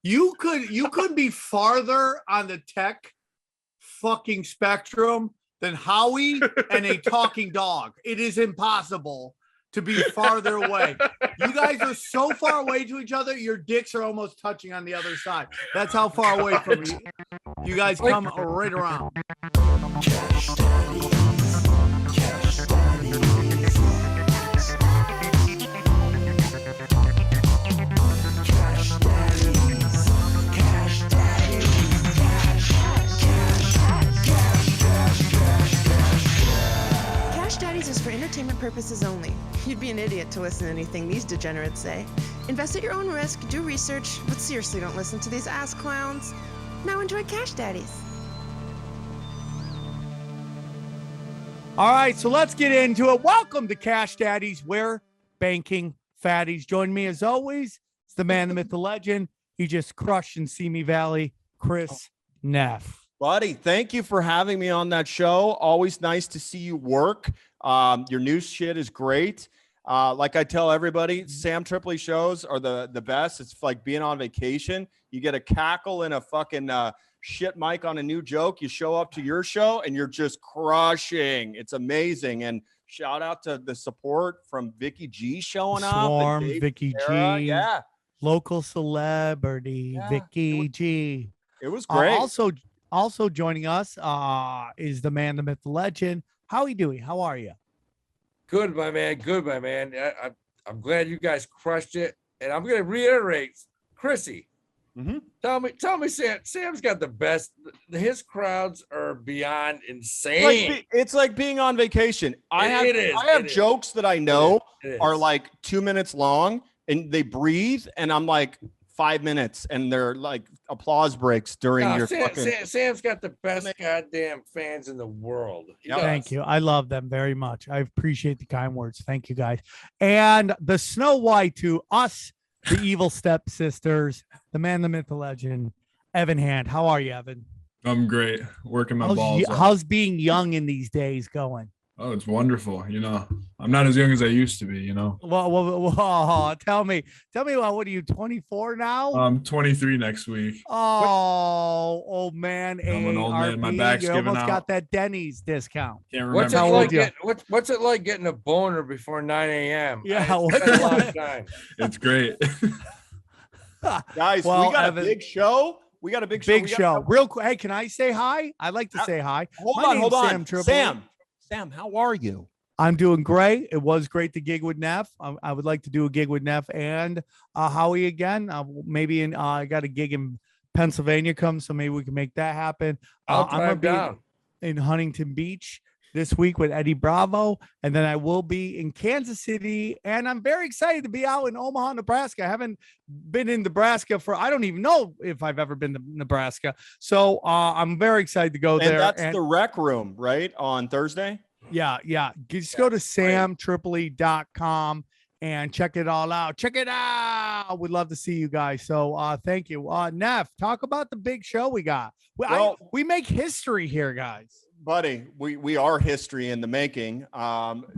You could be farther on the tech fucking spectrum than Howie and a talking dog. It is impossible to be farther away. You guys are so far away to each other, your dicks are almost touching on the other side. That's how far away from you. You guys come right around. Cash Daddies. Cash Daddies. Cash Daddies. Cash Daddies. Cash Daddies is for entertainment purposes only. You'd be an idiot to listen to anything these degenerates say. Invest at your own risk, do research, but seriously don't listen to these ass clowns. Now enjoy Cash Daddies. All right, so let's get into it. Welcome to Cash Daddies. We're banking fatties. Join me as always. It's the man, the myth, the legend. He just crushed in Simi Valley, Chris Neff. Buddy, thank you for having me on that show. Always nice to see you work. Your new shit is great. Like I tell everybody, Sam Tripoli shows are the best. It's like being on vacation. You get a cackle and a fucking shit mic on a new joke. You show up to your show and you're just crushing. It's amazing. And shout out to the support from Vicky G showing up. Swarm, Vicky G. Yeah. Local celebrity, Yeah. Vicky G. It was great. Also joining us is the man, the myth, the legend. Howie Dewey, how are you? Good, my man. Good, my man. I'm glad you guys crushed it. And I'm going to reiterate, Chrissy, tell me, Sam's got the best. His crowds are beyond insane. It's like being on vacation. I have jokes that I know are like 2 minutes long and they breathe. And I'm like 5 minutes and they're like applause breaks during your Sam's got the best goddamn fans in the world. Thank you. I love them very much. I appreciate the kind words. Thank you, guys. And the Snow White to us, the evil stepsisters, the man, the myth, the legend, Evan Hand. How are you, Evan? I'm great. Working my balls off. How's being young in these days going? Oh, it's wonderful. You know, I'm not as young as I used to be, you know. Well, tell me, what are you, 24 now? I'm 23 next week. Oh, old man. I'm an old man. My back's you giving almost out. got that Denny's discount. Can't What's remember. it like getting a boner before 9 a.m.? Yeah, It's been a long time. It's great. Guys, we got Evan, a big show. We got a big show. Real quick. Hey, can I say hi? I'd like to say hi. Hold on. Sam, how are you? I'm doing great. It was great to gig with Neff. I would like to do a gig with Neff and Howie again. Maybe I got a gig in Pennsylvania come, so maybe we can make that happen. I'm gonna be down in Huntington Beach this week with Eddie Bravo, and then I will be in Kansas City, and I'm very excited to be out in Omaha, Nebraska. I haven't been in Nebraska I don't even know if I've ever been to Nebraska. So I'm very excited to go there. That's the Rec Room, right? On Thursday? Yeah. Just go to samtripoli.com and check it all out. Check it out. We'd love to see you guys. So thank you. Neff, talk about the big show we got. We make history here, guys. Buddy, we are history in the making.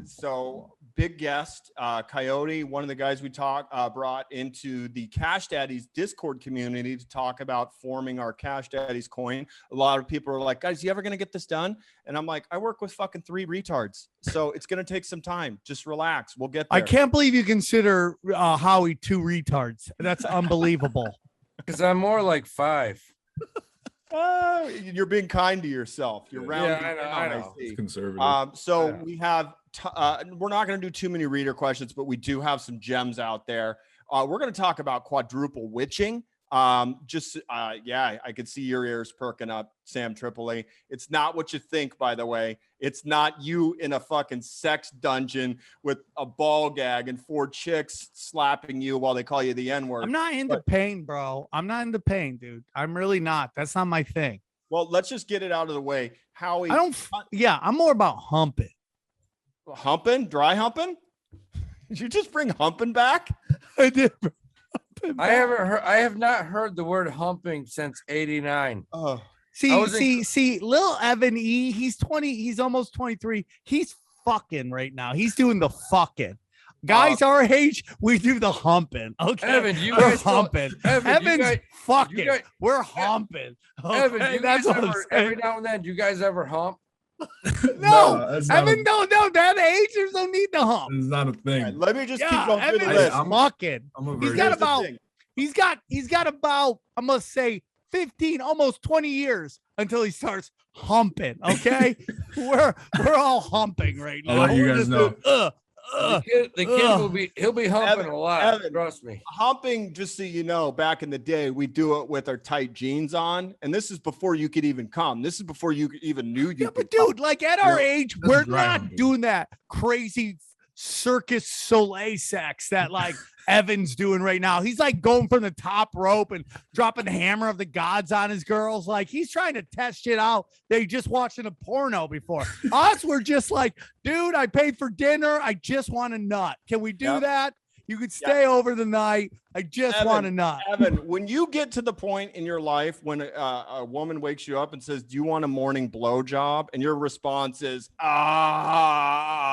So big guest, Cyotee, one of the guys we brought into the Cash Daddies Discord community to talk about forming our Cash Daddies coin. A lot of people are like, guys, you ever going to get this done? And I'm like, I work with fucking 3 retards. So it's going to take some time. Just relax. We'll get there. I can't believe you consider Howie 2 retards. That's unbelievable. Because I'm more like 5. You're being kind to yourself. You're rounding. Yeah, I know. It's conservative. We have, we're not going to do too many reader questions, but we do have some gems out there. We're going to talk about quadruple witching. I could see your ears perking up, Sam Tripoli. It's not what you think, by the way. It's not you in a fucking sex dungeon with a ball gag and 4 chicks slapping you while they call you the N-word. I'm not into pain, bro. I'm not into pain, dude. I'm really not. That's not my thing. Well, let's just get it out of the way. Howie. I'm more about humping. Humping? Dry humping? Did you just bring humping back? I did. I have not heard the word humping since '89. Oh, see, little Evan E. He's 20. He's almost 23. He's fucking right now. He's doing the fucking. Guys our age, we do the humping. Okay, Evan, you we're guys don't- humping. Evan, you Evan's guys- fucking. you guys- we're humping. Okay? Evan, you guys That's what I'm ever, saying. every now and then, do you guys ever hump? No, that's not Evan, a, no, that age, there's no need to hump. it's not a All thing. right, let me just keep Yeah, going through the Evan list. is I'm- fucking. I'm a He's virgin. got Here's the about. thing. He's got about. I must say, 15, almost 20 years until he starts humping. Okay, we're all humping right now. I'll let you We're guys just know. doing, The kid he'll be humping Evan, a lot. Evan. Trust me. Humping, just so you know, back in the day, we do it with our tight jeans on, and this is before you could even come. This is before you even knew you Yeah, could but come. dude, like at our Yeah, age, that's we're dry not humping. doing that crazy Circus Soleil sex that like Evan's doing right now. He's like going from the top rope and dropping the hammer of the gods on his girls. Like he's trying to test shit out. They just watching a porno before. Us, we're just like, dude, I paid for dinner. I just want a nut. Can we do Yep. that? You could stay over the night. I just Evan, want a nut. Evan, when you get to the point in your life when a woman wakes you up and says, "Do you want a morning blowjob?" and your response is,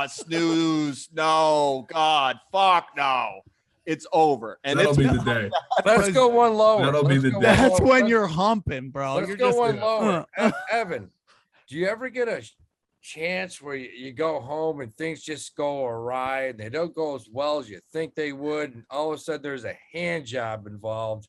snooze, no, God, fuck, no, it's over, and That'll it's be the day. Let's go one lower. That'll be Let's the go day. one That's lower. when Let's- you're humping, bro. Let's You're go just one lower. uh. Evan, do you ever get a chance where you go home and things just go awry and they don't go as well as you think they would, and all of a sudden there's a hand job involved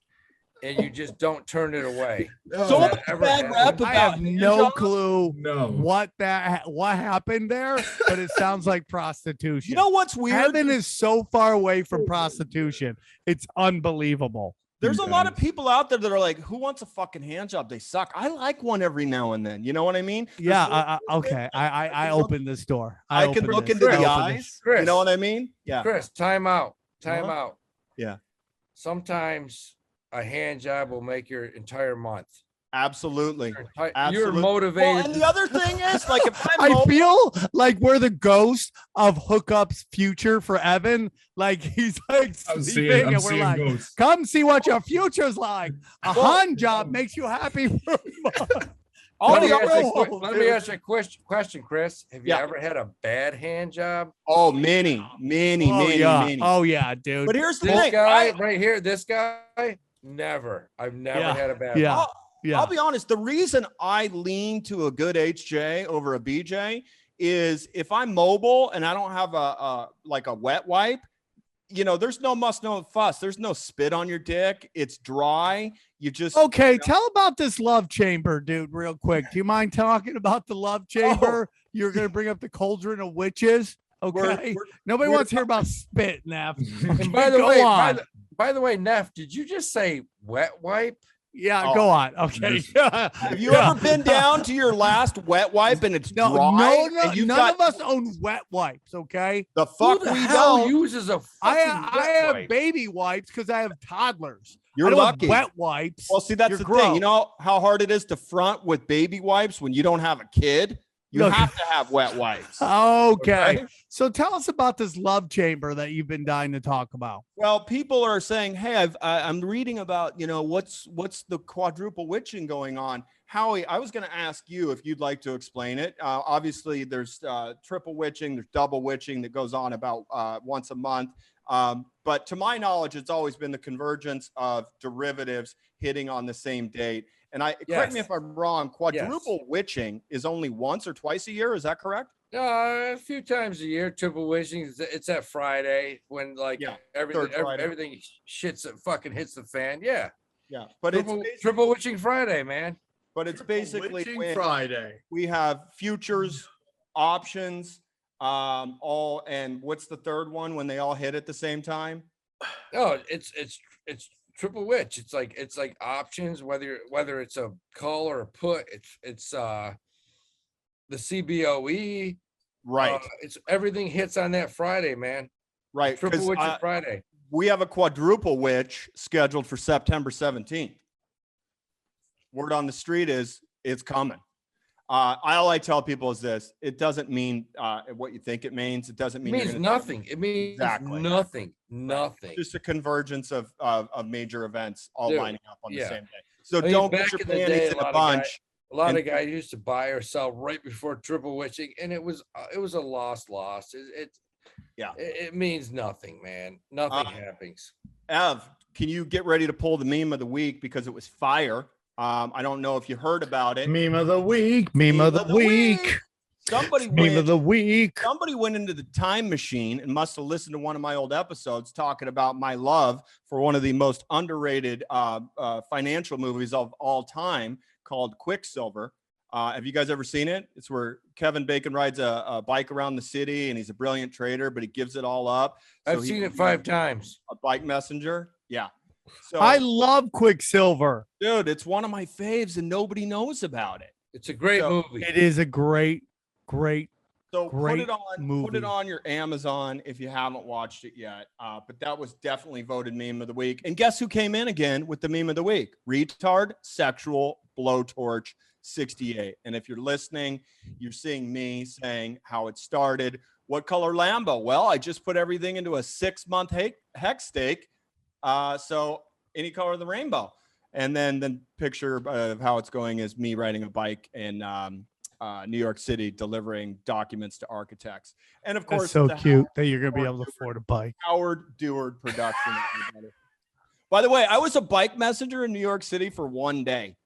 and you just don't turn it away? so that much ever bad happened? rap I about have hand no jobs. clue No. what happened there, but it sounds like prostitution. You know what's weird? Heaven is so far away from prostitution. It's unbelievable. There's a You lot of guys. people out there that are like, "Who wants a fucking hand job? They suck." I like one every now and then. You know what I mean? Yeah. Okay. I opened this door. I can opened look this. into I the opened this. eyes. Chris. You know what I mean? Yeah. Chris, time out. Time Uh-huh. out. Yeah. Sometimes a hand job will make your entire month. Absolutely. You're Absolutely. motivated. Well, and the other thing is, like, if I'm I home- feel like we're the ghost of Hookup's future for Evan. Like he's like I'm sleeping, seeing, I'm and we're seeing like, ghosts. "Come see what your future's like." A hand job makes you happy for a month. all Let the me ask you a other- que- let me ask you a question, Chris. Have you Yeah. ever had a bad hand job? Oh, many, many. Oh yeah, dude. But here's the This thing. guy right here, this guy, never. I've never Yeah. had a bad Yeah. one. I'll be honest. The reason I lean to a good HJ over a BJ is if I'm mobile and I don't have a like a wet wipe, you know, there's no muss, no fuss. There's no spit on your dick. It's dry. You just Okay, tell about this love chamber, dude, real quick. Do you mind talking about the love chamber? You're gonna bring up the cauldron of witches. Okay. Nobody we're wants to hear about spit, Neff. And by the Go way, on. by the way, Neff, did you just say wet wipe? Yeah, Oh, go on. Okay. Have you ever been down to your last wet wipe and it's No, dry? no, and you've none got of us own wet wipes. Okay. the fuck Who the we hell don't. uses a I fucking wet have wipe? baby wipes because I have toddlers. You're I don't lucky. have wet wipes. Well, see, that's You're the thing. You gross. know how hard it is to front with baby wipes when you don't have a kid? You Look. have to have wet wipes. Okay. Okay. So tell us about this love chamber that you've been dying to talk about. Well, people are saying, "Hey, I'm reading about, you know, what's the quadruple witching going on." Howie, I was going to ask you if you'd like to explain it. Obviously, there's triple witching, there's double witching that goes on about once a month. But to my knowledge, it's always been the convergence of derivatives hitting on the same date. And correct me Yes. if I'm wrong, quadruple witching is only once or twice a year. Is that correct? A few times a year, triple wishing. It's that Friday when like Yeah, everything third Friday. everything fucking hits the fan. Yeah. Yeah. But it's Triple witching Friday, man. basically Witching when Friday. we have futures, options, all, and what's the third one when they all hit at the same time? No, it's triple witch. It's like options, whether it's a call or a put. It's the CBOE. Right. It's everything hits on that Friday, man. Right. Triple 'cause, witching Friday. we have a quadruple witch scheduled for September 17th. Word on the street is it's coming. All I tell people is this: it doesn't mean what you think it means. It doesn't It mean you're means gonna- nothing. It means Exactly. nothing. Nothing. Just a convergence of major events all Dude, lining up on the yeah. same day. So I mean, don't back get your in the day, panties a in a lot of guys- bunch. A lot And- of guys used to buy or sell right before triple witching, and it was a lost loss. Yeah. It means nothing, man. Nothing happens. Ev, can you get ready to pull the meme of the week because it was fire? I don't know if you heard about it. Meme of the week. Meme of the week. Somebody Meme of the week. Somebody went into the time machine and must have listened to one of my old episodes talking about my love for one of the most underrated financial movies of all time called Quicksilver. Have you guys ever seen it? It's where Kevin Bacon rides a bike around the city and he's a brilliant trader, but he gives it all up. I've seen it 5 times. A bike messenger. Yeah. So I love Quicksilver. dude, it's one of my faves and nobody knows about it. It's a great movie. It is a great. So Great put it movie. on your Amazon if you haven't watched it yet. But that was definitely voted meme of the week. And guess who came in again with the meme of the week? Retard sexual blowtorch 68. And if you're listening, you're seeing me saying how it started. What color Lambo? Well, I just put everything into a 6-month hex stake. So any color of the rainbow. And then the picture of how it's going is me riding a bike in New York City delivering documents to architects. And of course, That's so the cute that you're going to be able to afford a bike. Howard Deward production. By the way, I was a bike messenger in New York City for 1 day.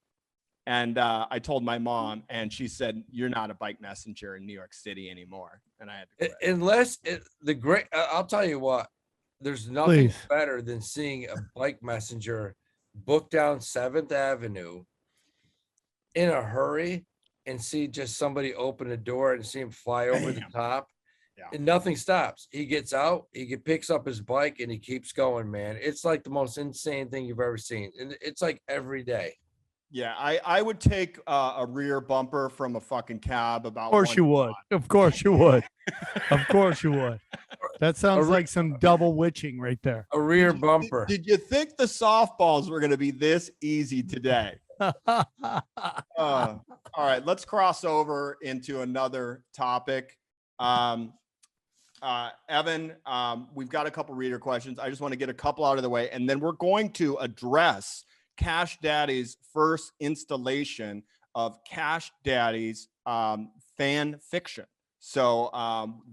And I told my mom, and she said, "You're not a bike messenger in New York City anymore." And I had to quit. Unless I'll tell you what, there's nothing better than seeing a bike messenger book down 7th Avenue in a hurry and see just somebody open a door and see him fly over the top. Yeah. And nothing stops. He gets out, picks up his bike and he keeps going, man. It's like the most insane thing you've ever seen. And it's like every day. Yeah, I would take a rear bumper from a fucking cab about. Of course you would. Of course you would. Of course you would. That sounds like some double witching right there. A rear bumper. Did you think the softballs were going to be this easy today? All right, let's cross over into another topic. Evan, we've got a couple reader questions. I just want to get a couple out of the way, and then we're going to address Cash Daddy's first installation of Cash Daddy's fan fiction. So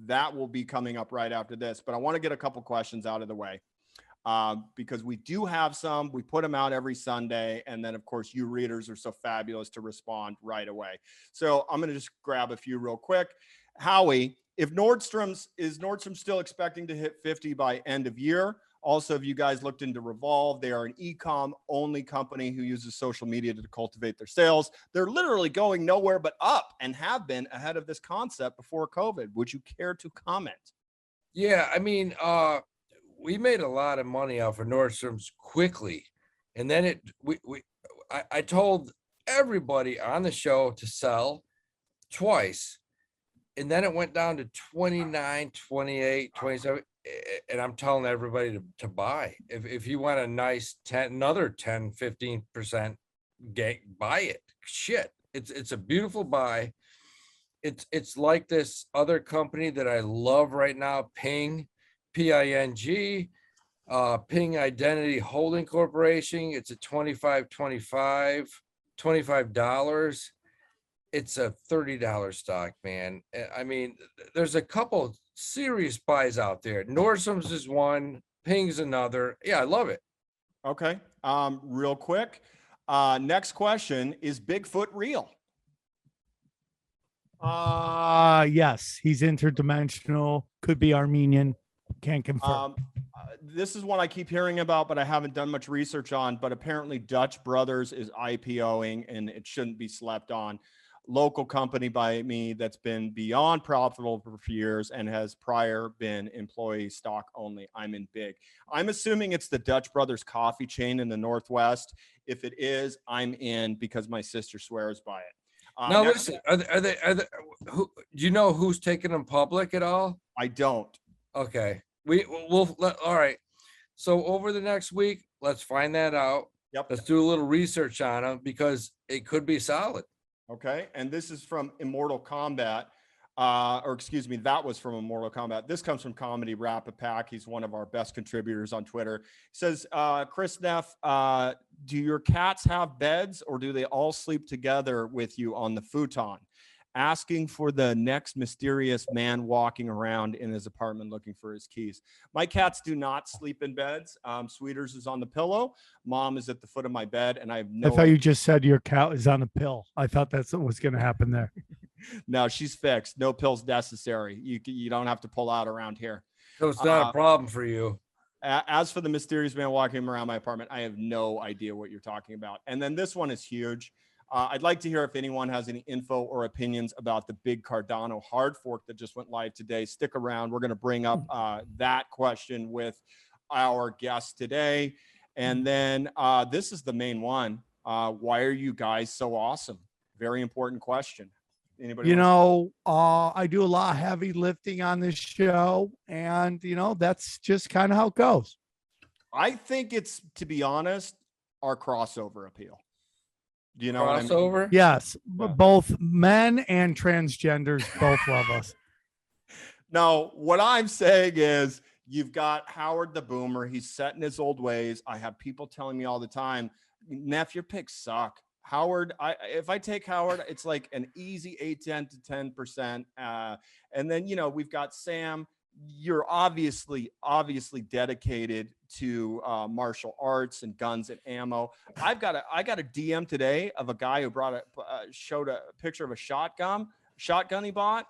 that will be coming up right after this. But I want to get a couple questions out of the way because we do have some. We put them out every Sunday. And then, of course, you readers are so fabulous to respond right away. So I'm going to just grab a few real quick. Howie, if is Nordstrom still expecting to hit 50 by end of year? Also, have you guys looked into Revolve? They are an e-com only company who uses social media to cultivate their sales. They're literally going nowhere but up and have been ahead of this concept before COVID. Would you care to comment? Yeah, I mean, we made a lot of money off of Nordstrom's quickly. And then I told everybody on the show to sell twice. And then it went down to 29, 28, 27. And I'm telling everybody to buy. If you want a nice another 10, 15% gain, buy it. Shit. It's a beautiful buy. It's like this other company that I love right now, Ping, P-I-N-G, Ping Identity Holding Corporation. It's a $25. It's a $30 stock, man. I mean, there's a couple serious buys out there. Nordstrom's is one, Ping's another. Yeah, I love it. Okay. Real quick. Next question, is Bigfoot real? Yes, he's interdimensional, could be Armenian, can't confirm. This is one I keep hearing about, but I haven't done much research on, but apparently Dutch Brothers is IPOing and it shouldn't be slept on. Local company by me that's been beyond profitable for years and has prior been employee stock only. I'm in big. I'm assuming it's the Dutch Brothers coffee chain in the Northwest. If it is, I'm in because my sister swears by it. Now listen, are they who, do you know who's taking them public at all? I don't. Okay, we'll all right. So over the next week, let's find that out. Yep. Let's do a little research on them because it could be solid. Okay, and this is from Immortal Kombat, or excuse me, that was from Immortal Kombat. This comes from Comedy Rap-A-Pack. He's one of our best contributors on Twitter. He says, Chris Neff, do your cats have beds or do they all sleep together with you on the futon? asking for the next mysterious man walking around in his apartment looking for his keys. My cats do not sleep in beds. Sweeters is on the pillow. Mom is at the foot of my bed, and I have no. I thought you just said your cat is on a pill. I thought that's what was going to happen there. No, she's fixed. No pills necessary. You don't have to pull out around here. So it's not a problem for you. As for the mysterious man walking around my apartment, I have no idea what you're talking about. And then this one is huge. I'd like to hear if anyone has any info or opinions about the big Cardano hard fork that just went live today. Stick around. We're going to bring up that question with our guest today. And then this is the main one. Why are you guys so awesome? Very important question. Anybody? I do a lot of heavy lifting on this show, and that's just kind of how it goes. I think it's, to be honest, our crossover appeal. Do you know what I mean? Crossover? Yes, both men and transgenders both love us. No, what I'm saying is you've got Howard the Boomer. He's set in his old ways. I have people telling me all the time, Neff, your picks suck. Howard, if I take Howard, it's like an easy 8-10 to 10%. And then, we've got Sam. You're obviously dedicated to martial arts and guns and ammo. I got a DM today of a guy who showed a picture of a shotgun he bought.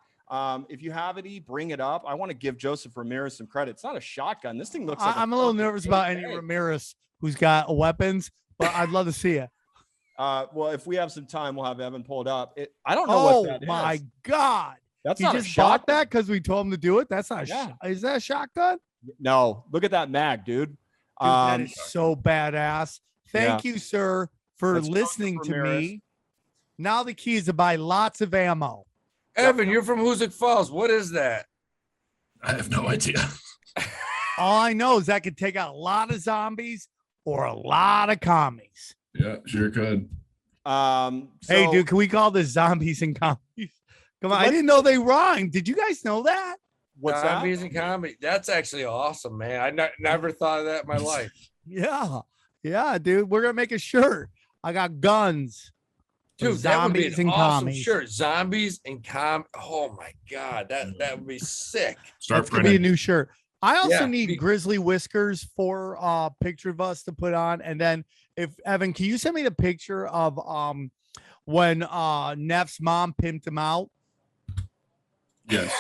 If you have it, bring it up. I want to give Joseph Ramirez some credit. It's not a shotgun. This thing looks like I'm a little nervous about any Ramirez who's got weapons, but I'd love to see it. Well, if we have some time, we'll have Evan pull it up. I don't know what that is. Oh my God. That's he not just a shotgun. bought that because we told him to do it. That's not is that a shotgun? No, look at that mag, dude. Dude, that is so badass. Thank you, sir, for listening to me. Now the key is to buy lots of ammo. Evan, you're from Hoosick Falls. What is that? I have no idea. All I know is that could take out a lot of zombies or a lot of commies. Yeah, sure could. Hey, dude, can we call this zombies and commies? Come on, I didn't know they rhymed. Did you guys know that? What's Zombies that? and comedy. That's actually awesome, man. I never thought of that in my life. Yeah, dude. We're gonna make a shirt. I got guns. Dude, that would be an and awesome commies. shirt. Zombies and oh my God, that would be sick. That's gonna be a new shirt. I also need grizzly whiskers for a picture of us to put on. And then if Evan, can you send me the picture of when Neff's mom pimped him out? Yes.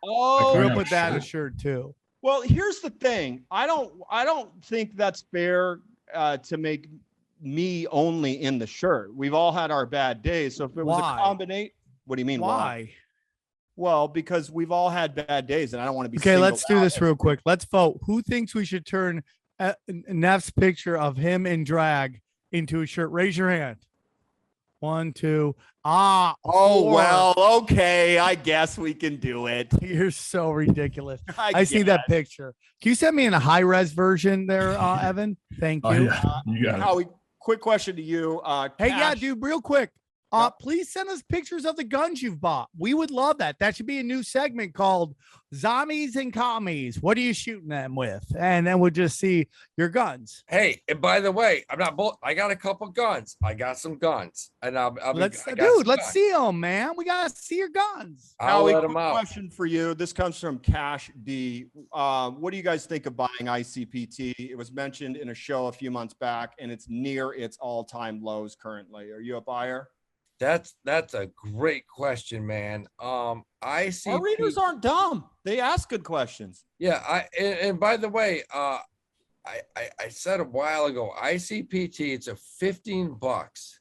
Oh, we'll put that in a shirt too. Well, here's the thing. I don't think that's fair to make me only in the shirt. We've all had our bad days. So if it was a combination, what do you mean? Why? Well, because we've all had bad days, and I don't want to be. Okay, let's do this real quick. Let's vote. Who thinks we should turn Neff's picture of him in drag into a shirt? Raise your hand. 1, 2. Oh, 4. Well, okay. I guess we can do it. You're so ridiculous. I see that picture. Can you send me in a high res version there, Evan? Thank you. Yeah, you got it. Howie, quick question to you. Hey, dude, real quick. Please send us pictures of the guns you've bought. We would love that. That should be a new segment called Zombies and Commies. What are you shooting them with? And then we'll just see your guns. Hey, and by the way, I got a couple guns. I got some guns, and let's see them, man. We gotta see your guns. Howie, quick question for you. This comes from Cash D. What do you guys think of buying ICPT? It was mentioned in a show a few months back, and it's near its all-time lows currently. Are you a buyer? That's a great question, man. Our readers aren't dumb. They ask good questions. Yeah, and by the way, I said a while ago, ICPT, it's a $15,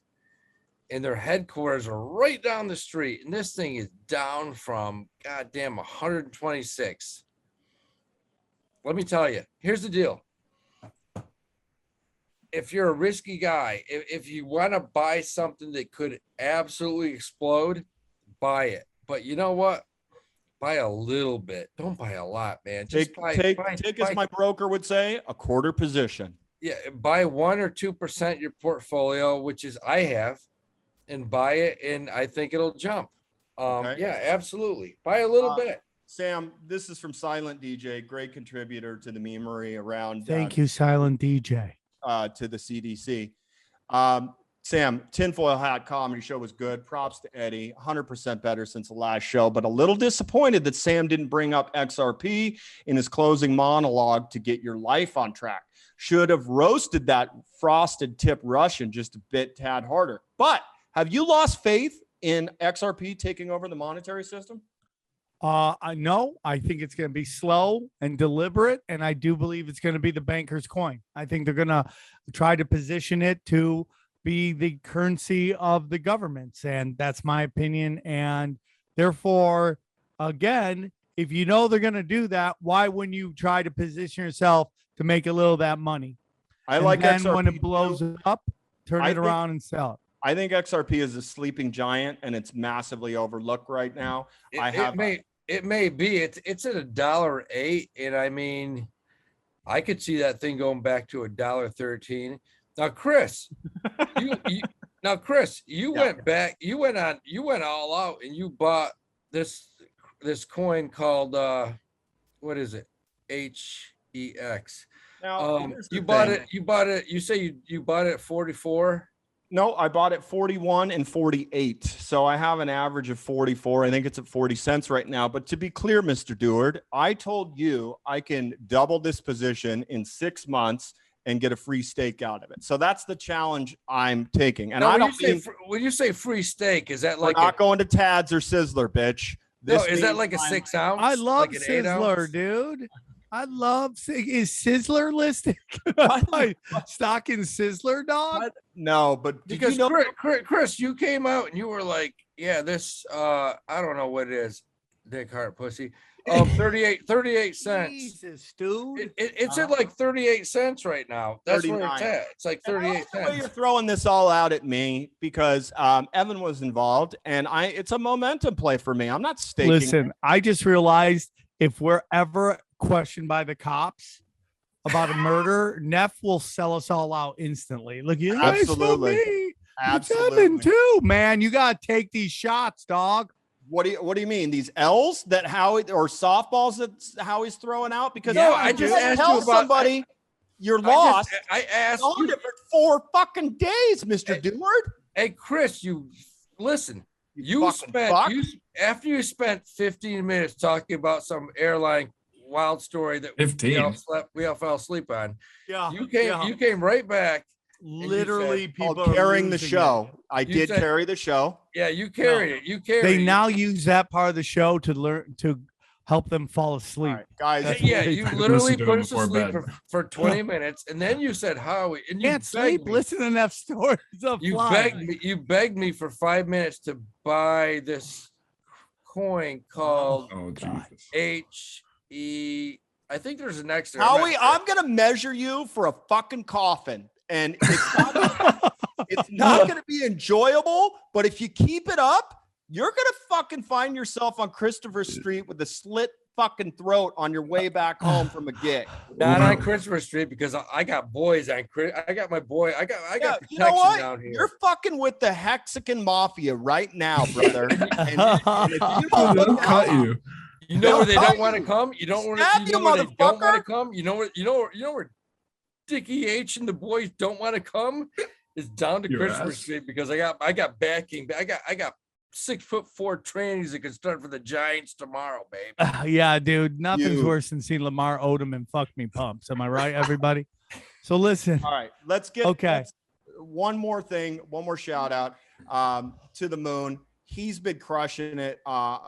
and their headquarters are right down the street, and this thing is down from goddamn 126. Let me tell you, here's the deal. If you're a risky guy, if you want to buy something that could absolutely explode, buy it. But you know what? Buy a little bit. Don't buy a lot, man. Just take as my broker would say, a quarter position. Yeah, buy 1 or 2% your portfolio, which is I have, and buy it, and I think it'll jump. Okay. Yeah, absolutely. Buy a little bit. Sam, this is from Silent DJ, great contributor to the memery around. Thank you, Silent DJ. To the CDC. Sam, Tinfoil Hat Comedy Show was good. Props to Eddie. 100% better since the last show, but a little disappointed that Sam didn't bring up XRP in his closing monologue to get your life on track. Should have roasted that frosted tip Russian just a bit tad harder. But have you lost faith in XRP taking over the monetary system? I know. I think it's going to be slow and deliberate, and I do believe it's going to be the banker's coin. I think they're going to try to position it to be the currency of the governments, and that's my opinion. And therefore, again, if you know they're going to do that, why wouldn't you try to position yourself to make a little of that money? I And like then XRP when it blows too. up, turn I it think- around and sell it. I think XRP is a sleeping giant, and it's massively overlooked right now. It may be. It's at $1.08, and I mean, I could see that thing going back to $1.13. Now, Chris, you went back. You went all out, and you bought this coin called what is it? HEX. Now, here's the You bought thing. it. You bought it. You say you bought it at 44. No, I bought it 41 and 48. So I have an average of 44. I think it's at 40 cents right now. But to be clear, Mr. Deward, I told you I can double this position in 6 months and get a free steak out of it. So that's the challenge I'm taking. And Now, I when don't mean when you say free steak, is that we're like not going to Tad's or Sizzler, bitch. no? This Is that means like a I'm- 6 ounce? I love like an 8 Sizzler, ounce? dude. I love is Sizzler listed? My stock in Sizzler, dog. What? No, but did Because you know Chris, you came out and you were like, yeah, this I don't know what it is, Dick Hart pussy. 38 cents. Jesus, dude. It's at like 38 cents right now. That's where it's 39. at. It's like And I 38 like the way you're cents. throwing this all out at me because Evan was involved, and it's a momentum play for me. I'm not staking. Listen, I just realized if we're ever questioned by the cops about a murder, Neff will sell us all out instantly. Look, you guys Absolutely. me. Absolutely. Evan too, man. You gotta take these shots, dog. What do you mean? These L's that Howie or softballs that Howie's throwing out? Because No, yeah, I just you asked tell you about- somebody you're lost. I asked On you, it for 4 fucking days, Mr. Deward. hey Chris, you listen. You fucking spent fuck. after you spent 15 minutes talking about some airline wild story that 15. we all fell asleep on. Yeah. You came right back. Literally people Called are carrying the losing show. I You did said- carry the show. Yeah, you carried it. You carried They it. now use that part of the show to learn to help them fall asleep. All right, guys. That's Yeah, what they you do. literally Listen to put him us to before sleep bed. for 20 minutes, and then you said Howie, and you Can't begged sleep. me. Listen to enough stories of You flying. begged me for 5 minutes to buy this coin called Oh, Jesus. HE. I think there's an extra. Howie, I'm gonna measure you for a fucking coffin, and it's not gonna be enjoyable. But if you keep it up, you're gonna fucking find yourself on Christopher Street with a slit fucking throat on your way back home from a gig. not on Christopher Street because I got boys on. I got my boy. I got Yeah, protection you know what? down here. You're fucking with the Mexican mafia right now, brother. And if you don't They'll look cut out- you. You know where they They'll don't cut want to you. come. You don't want Stab to. you, You know where they don't want motherfucker. to come. You know where Dickie H and the boys don't want to come is down to Your Christopher ass. Street because I got backing. I got 6'4" trannies that can start for the Giants tomorrow, babe. Yeah, dude. Nothing's You- worse than seeing Lamar Odom and fuck me pumps. Am I right, everybody? So listen. All right, let's get Okay. one more thing, one more shout out to the moon. He's been crushing it,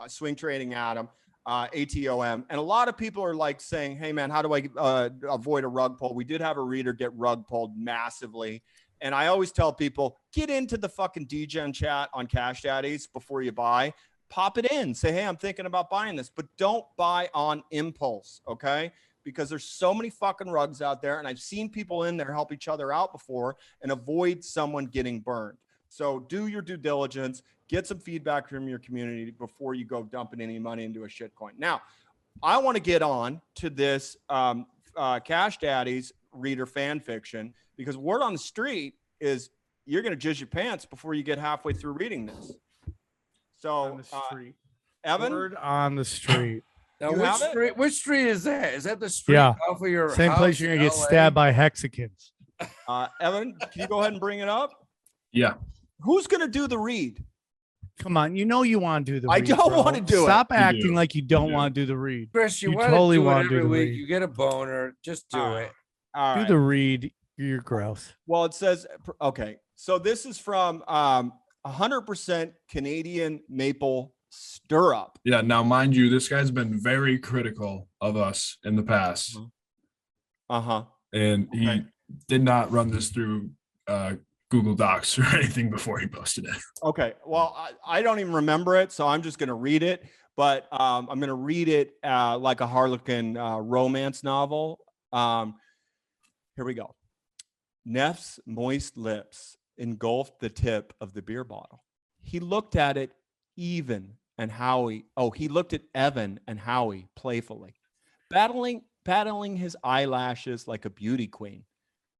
swing trading Adam, ATOM. And a lot of people are like saying, hey man, how do I avoid a rug pull? We did have a reader get rug pulled massively. And I always tell people, get into the fucking DGen chat on Cash Daddies before you buy. Pop it in. Say, hey, I'm thinking about buying this, but don't buy on impulse, okay? Because there's so many fucking rugs out there, and I've seen people in there help each other out before and avoid someone getting burned. So do your due diligence, get some feedback from your community before you go dumping any money into a shitcoin. Now, I want to get on to this Cash Daddies reader fan fiction, because word on the street is you're going to jizz your pants before you get halfway through reading this. So, On the street. Evan, Word on the street. Now, You have it? which street is that? Is that the street Yeah. off of your Same house place you're in gonna get LA? stabbed by Hexicans. Evan, can you go ahead and bring it up? Yeah. Who's gonna do the read? Come on, you know you want to do the I read, don't bro. wanna do it. Stop You acting do. like you don't do. want to do the read. Chris, you You want totally to do it wanna do every the week. read. You get a boner. Just do it. All Do right. the read. You're gross. Well, it says okay. So this is from 100% Canadian maple stirrup. Yeah. Now, mind you, this guy's been very critical of us in the past, Uh-huh. and he Okay. did not run this through Google Docs or anything before he posted it. Okay. Well, I don't even remember it, so I'm just going to read it. But I'm going to read it like a Harlequin romance novel. Here we go. Neff's moist lips engulfed the tip of the beer bottle. He looked at it even and Howie. Oh, he looked at Evan and Howie playfully, battling his eyelashes like a beauty queen.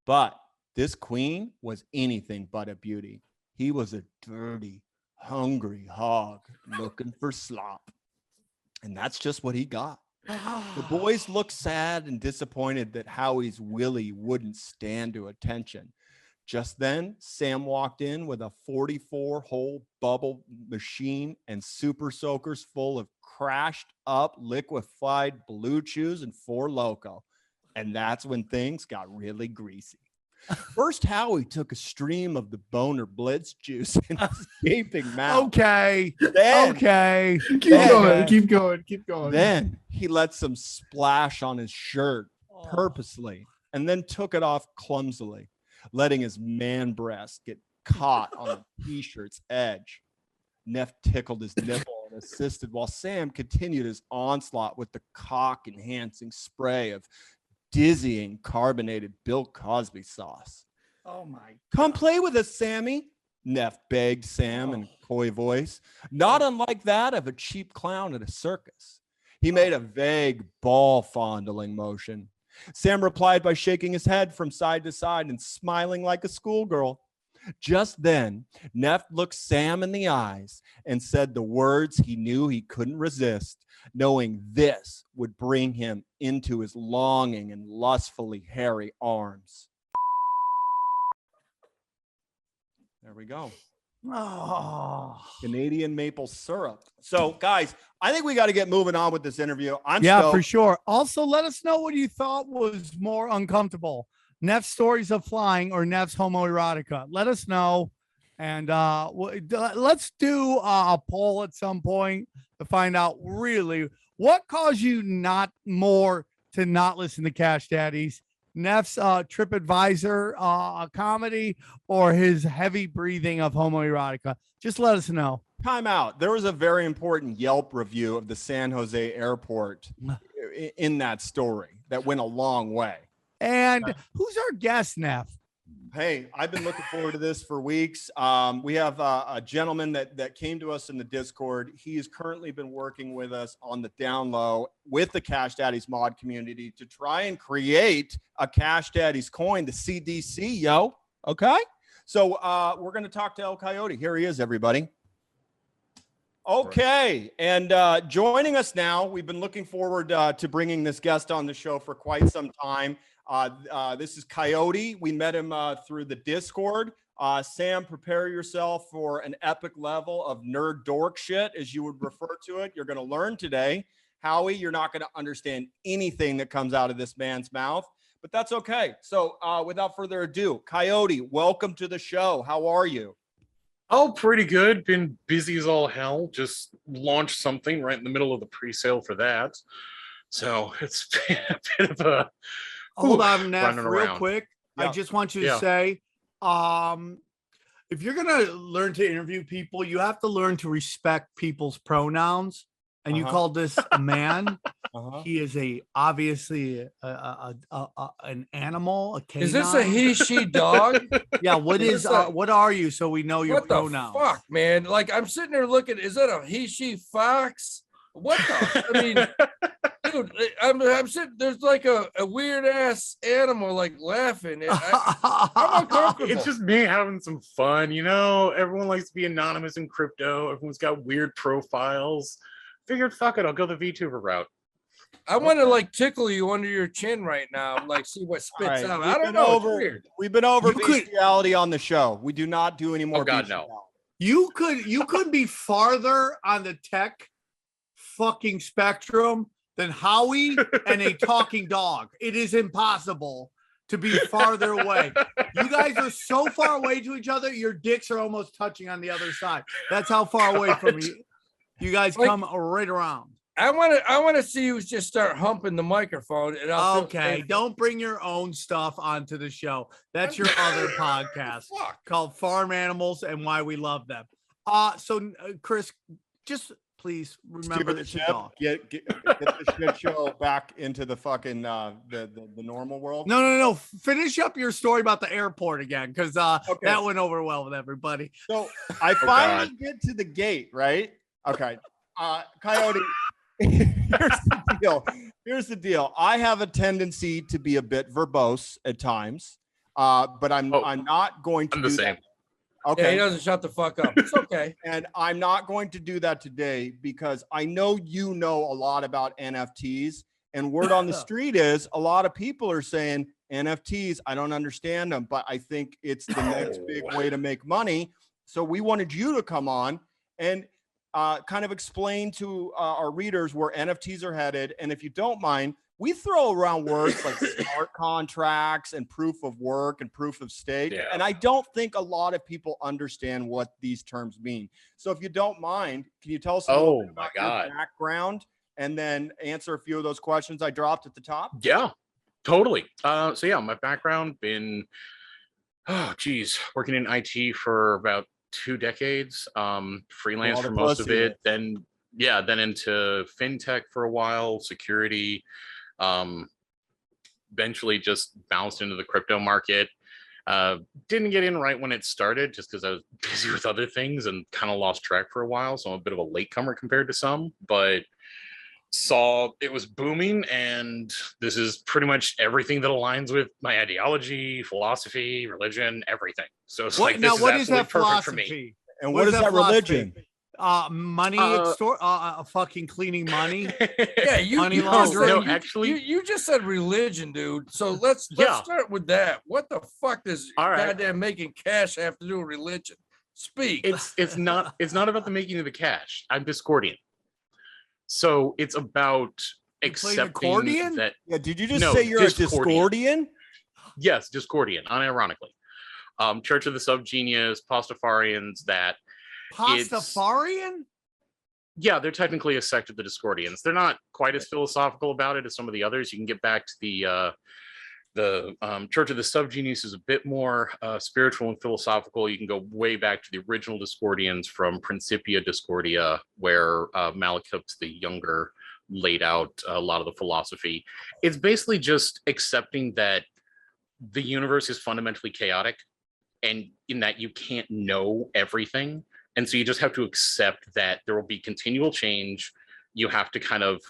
But this queen was anything but a beauty. He was a dirty, hungry hog looking for slop. And that's just what he got. The boys looked sad and disappointed that Howie's Willie wouldn't stand to attention. Just then, Sam walked in with a 44-hole bubble machine and super soakers full of crashed up liquefied Blue Chews and Four Loko. And that's when things got really greasy. First, Howie took a stream of the Boner Blitz juice in his gaping mouth. Okay. Then, Okay. Keep Then- going. Keep going. Keep going. then he let some splash on his shirt purposely and then took it off clumsily, letting his man breast get caught on the t-shirt's edge. Neff tickled his nipple and assisted while Sam continued his onslaught with the cock-enhancing spray of dizzying carbonated Bill Cosby sauce. Oh my. Come play with us, Sammy, Neff begged Sam in a coy voice, not unlike that of a cheap clown at a circus. He made a vague ball fondling motion. Sam replied by shaking his head from side to side and smiling like a schoolgirl. Just then, Neff looked Sam in the eyes and said the words he knew he couldn't resist, knowing this would bring him into his longing and lustfully hairy arms. There we go. Oh. Canadian maple syrup. So, guys, I think we got to get moving on with this interview. I'm Yeah, stoked. for sure. Also, let us know what you thought was more uncomfortable. Neff's stories of flying or Neff's homoerotica. Let us know. And let's do a poll at some point to find out really what caused you not more to not listen to Cash Daddies. Neff's TripAdvisor comedy or his heavy breathing of homoerotica. Just let us know. Time out. There was a very important Yelp review of the San Jose airport in that story that went a long way. And who's our guest, Neff? Hey, I've been looking forward to this for weeks. We have a gentleman that came to us in the Discord. He has currently been working with us on the down low with the Cash Daddies mod community to try and create a Cash Daddies coin, the CDC, yo. Okay? So we're going to talk to El Coyote. Here he is, everybody. Okay, and joining us now, we've been looking forward to bringing this guest on the show for quite some time. This is Coyote. We met him through the Discord. Sam, prepare yourself for an epic level of nerd dork shit, as you would refer to it. You're going to learn today. Howie, you're not going to understand anything that comes out of this man's mouth, but that's okay. So without further ado, Coyote, welcome to the show. How are you? Oh, pretty good. Been busy as all hell. Just launched something right in the middle of the pre-sale for that. So it's been a bit of a Hold on, Neff, running real around. quick. I Yeah. just want you to Yeah. say, if you're gonna learn to interview people, you have to learn to respect people's pronouns. And you Uh-huh. called this a man. Uh-huh. He is obviously an animal, a canine. Is this a he, she, dog? Yeah. What is is this a- what are you? So we know your What the pronouns. fuck, man? Like I'm sitting there looking. Is that a he, she, fox? What the? I mean, dude, I'm sitting. There's like a weird ass animal like laughing. I'm uncomfortable. it's just me having some fun, you know. Everyone likes to be anonymous in crypto. Everyone's got weird profiles. Figured, fuck it, I'll go the VTuber route. I want to like tickle you under your chin right now, like see what spits right, out. we've I don't been know. It's over- weird. We've been over You could- bestiality on the show. We do not do any more. Oh, God, no. bestiality. You could be farther on the tech fucking spectrum than Howie and a talking dog. It is impossible to be farther away. You guys are so far away to each other, your dicks are almost touching on the other side. That's how far away from you. You guys Like- come right around. I want to see you just start humping the microphone. And I'll feel Okay, safe. don't bring your own stuff onto the show. That's your other podcast Fuck. called Farm Animals and Why We Love Them. So Chris, just please remember that you dog. Get the shit show back into the fucking the normal world. No. Finish up your story about the airport again, because Okay. that went over well with everybody. So I finally get to the gate, right? Okay. Coyote, here's the deal. I have a tendency to be a bit verbose at times, but I'm not going to I'm the do same. that. Yeah, Okay. he doesn't shut the fuck up. It's okay. And I'm not going to do that today because I know you know a lot about NFTs, and word on the street is a lot of people are saying NFTs, I don't understand them, but I think it's the next big way to make money. So we wanted you to come on and kind of explain to our readers where NFTs are headed. And if you don't mind, we throw around words like smart contracts and proof of work and proof of stake. Yeah. And I don't think a lot of people understand what these terms mean. So if you don't mind, can you tell us a little bit Oh, my about your God. background and then answer a few of those questions I dropped at the top? Yeah, totally. So yeah, my background been, working in IT for about 2 decades, freelance lot for of most of pussy. it. Then into fintech for a while, security. Eventually just bounced into the crypto market. Didn't get in right when it started just because I was busy with other things and kind of lost track for a while. So I'm a bit of a latecomer compared to some, but saw it was booming, and this is pretty much everything that aligns with my ideology, philosophy, religion, everything. So it's like, this What is is that absolutely perfect for me. philosophy? And what is that philosophy? religion? Money fucking cleaning money. Yeah, you Money you just laundering. said- No, you- actually- you just said religion, dude. So let's Yeah. start with that. What the fuck does All right. goddamn making cash have to do with religion? Speak. It's not about the making of the cash. I'm Discordian. So it's about You play the accepting accordion? that, Yeah, did you just No, say you're a Discordian. Discordian? yes, Discordian, unironically. Church of the Subgenius, Pastafarians, that Pastafarian? yeah, they're technically a sect of the Discordians. They're not quite as philosophical about it as some of the others. You can get back to the Church of the Subgenius is a bit more spiritual and philosophical. You can go way back to the original Discordians from Principia Discordia, where Malachus the Younger laid out a lot of the philosophy. It's basically just accepting that the universe is fundamentally chaotic, and in that you can't know everything. And so you just have to accept that there will be continual change. You have to kind of,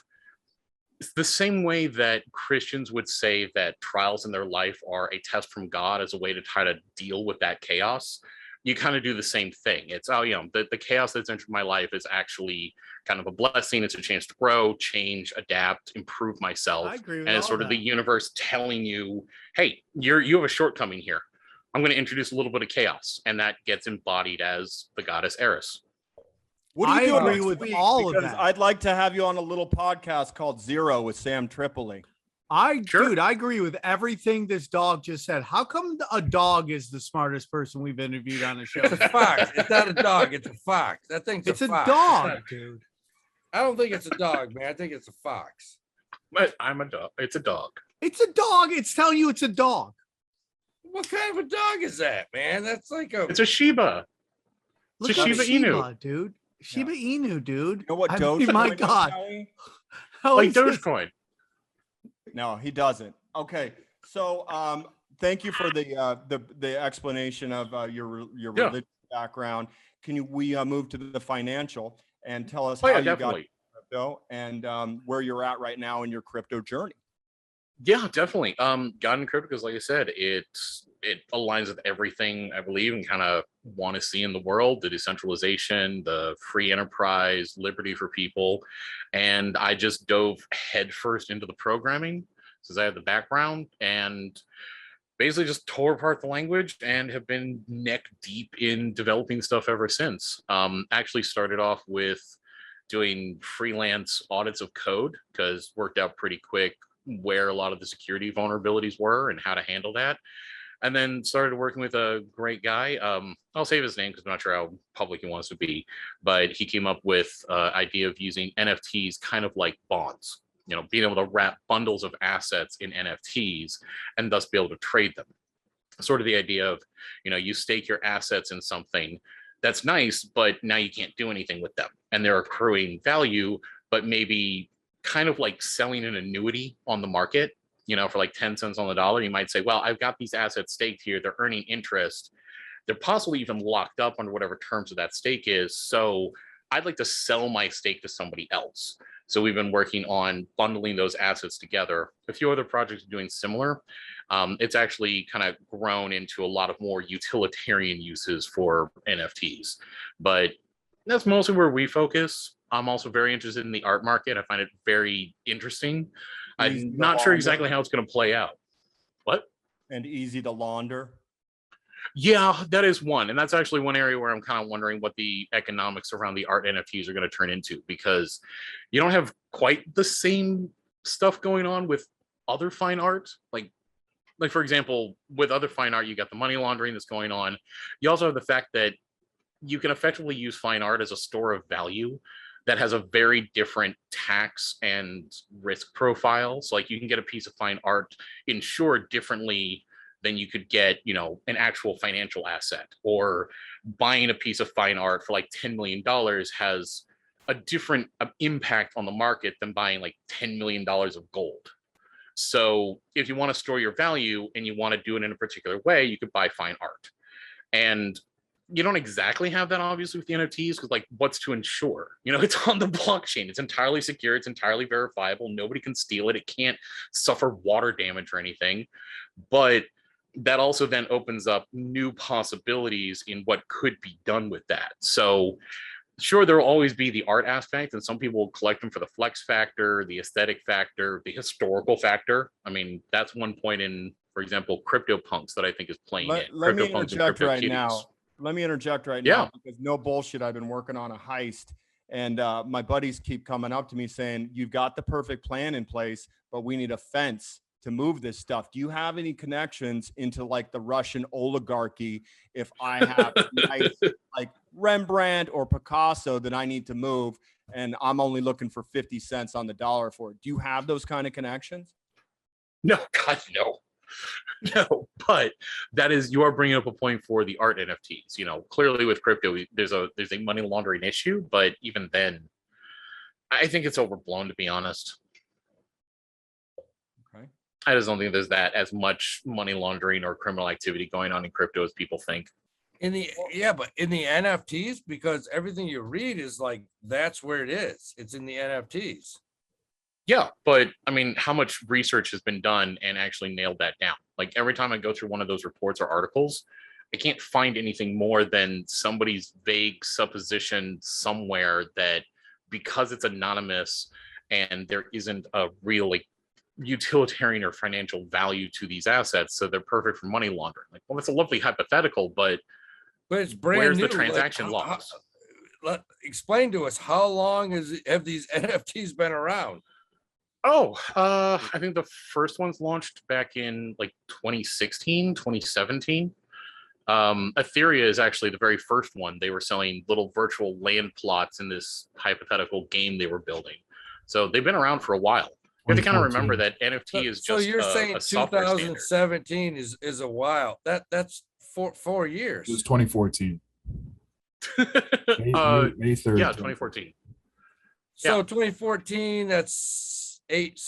it's the same way that Christians would say that trials in their life are a test from God as a way to try to deal with that chaos. You kind of do the same thing. It's, the chaos that's entered my life is actually kind of a blessing. It's a chance to grow, change, adapt, improve myself. I agree with And it's all sort of the that. universe telling you, hey, you have a shortcoming here. I'm going to introduce a little bit of chaos, and that gets embodied as the goddess Eris. What are you I doing agree next with week? all of Because that. I'd like to have you on a little podcast called Zero with Sam Tripoli. Sure. Dude, I agree with everything this dog just said. How come a dog is the smartest person we've interviewed on the show? It's a fox. It's not a dog. It's a fox. That thing's It's a fox. dog, dude. I don't think it's a dog, man. I think it's a fox. But I'm a dog. It's a dog. It's a dog. It's telling you it's a dog. What kind of a dog is that, man? That's like a. It's a Shiba. Look It's a up Shiba Inu. dude. Shiba Inu, dude. You know what I Dogecoin mean, my is, God. Howie? How Like is this- Dogecoin. No, he doesn't. Okay, so thank you for the explanation of your Yeah. religious background. Can we move to the financial and tell us Oh how yeah, you got definitely. crypto and where you're at right now in your crypto journey? Yeah, definitely. God in Crypto, because like I said, it aligns with everything I believe and kind of want to see in the world: the decentralization, the free enterprise, liberty for people. And I just dove headfirst into the programming since I had the background, and basically just tore apart the language and have been neck deep in developing stuff ever since. Actually started off with doing freelance audits of code because worked out pretty quick where a lot of the security vulnerabilities were and how to handle that. And then started working with a great guy. I'll save his name because I'm not sure how public he wants to be, but he came up with idea of using NFTs kind of like bonds, being able to wrap bundles of assets in NFTs and thus be able to trade them. Sort of the idea of, you stake your assets in something that's nice, but now you can't do anything with them. And they're accruing value, but maybe kind of like selling an annuity on the market, for like 10 cents on the dollar. You might say, well, I've got these assets staked here. They're earning interest. They're possibly even locked up under whatever terms of that stake is. So I'd like to sell my stake to somebody else. So we've been working on bundling those assets together. A few other projects are doing similar. It's actually kind of grown into a lot of more utilitarian uses for NFTs, but that's mostly where we focus. I'm also very interested in the art market. I find it very interesting. I'm not sure exactly how it's going to play out. What? And easy to launder. Yeah, that is one. And that's actually one area where I'm kind of wondering what the economics around the art NFTs are going to turn into, because you don't have quite the same stuff going on with other fine art. Like for example, with other fine art, you got the money laundering that's going on. You also have the fact that you can effectively use fine art as a store of value that has a very different tax and risk profile. So like you can get a piece of fine art insured differently than you could get, an actual financial asset, or buying a piece of fine art for like $10 million has a different impact on the market than buying like $10 million of gold. So if you want to store your value and you want to do it in a particular way, you could buy fine art. And you don't exactly have that obviously with the NFTs, because like what's to insure? It's on the blockchain. It's entirely secure. It's entirely verifiable. Nobody can steal it. It can't suffer water damage or anything. But that also then opens up new possibilities in what could be done with that. So sure, there will always be the art aspect, and some people will collect them for the flex factor, the aesthetic factor, the historical factor. I mean, that's one point in, for example, CryptoPunks that I think is playing it. Let me CryptoPunks interject right CryptoKitties. now. Let me interject right Yeah. now, because no bullshit. I've been working on a heist, and my buddies keep coming up to me saying, you've got the perfect plan in place, but we need a fence to move this stuff. Do you have any connections into like the Russian oligarchy? If I have nice, like Rembrandt or Picasso that I need to move, and I'm only looking for 50 cents on the dollar for it. Do you have those kind of connections? No, God, no. No, but you are bringing up a point for the art NFTs. Clearly with crypto, there's a money laundering issue, but even then, I think it's overblown, to be honest. Okay. I just don't think there's that as much money laundering or criminal activity going on in crypto as people think. But in the NFTs, because everything you read is like, that's where it is. It's in the NFTs. Yeah, but I mean, how much research has been done and actually nailed that down? Like every time I go through one of those reports or articles, I can't find anything more than somebody's vague supposition somewhere that because it's anonymous and there isn't a real like utilitarian or financial value to these assets, so they're perfect for money laundering. Like, well, that's a lovely hypothetical, but it's brand where's new. the transaction logs? Explain to us, how long have these NFTs been around? I think the first ones launched back in like 2016, 2017. Etheria is actually the very first one. They were selling little virtual land plots in this hypothetical game they were building. So they've been around for a while. You have to kind of remember that NFT is just so you're saying a software 2017 is a while. That's 4 years. It was 2014. May 3rd. Yeah, 2014. So 2014, that's 8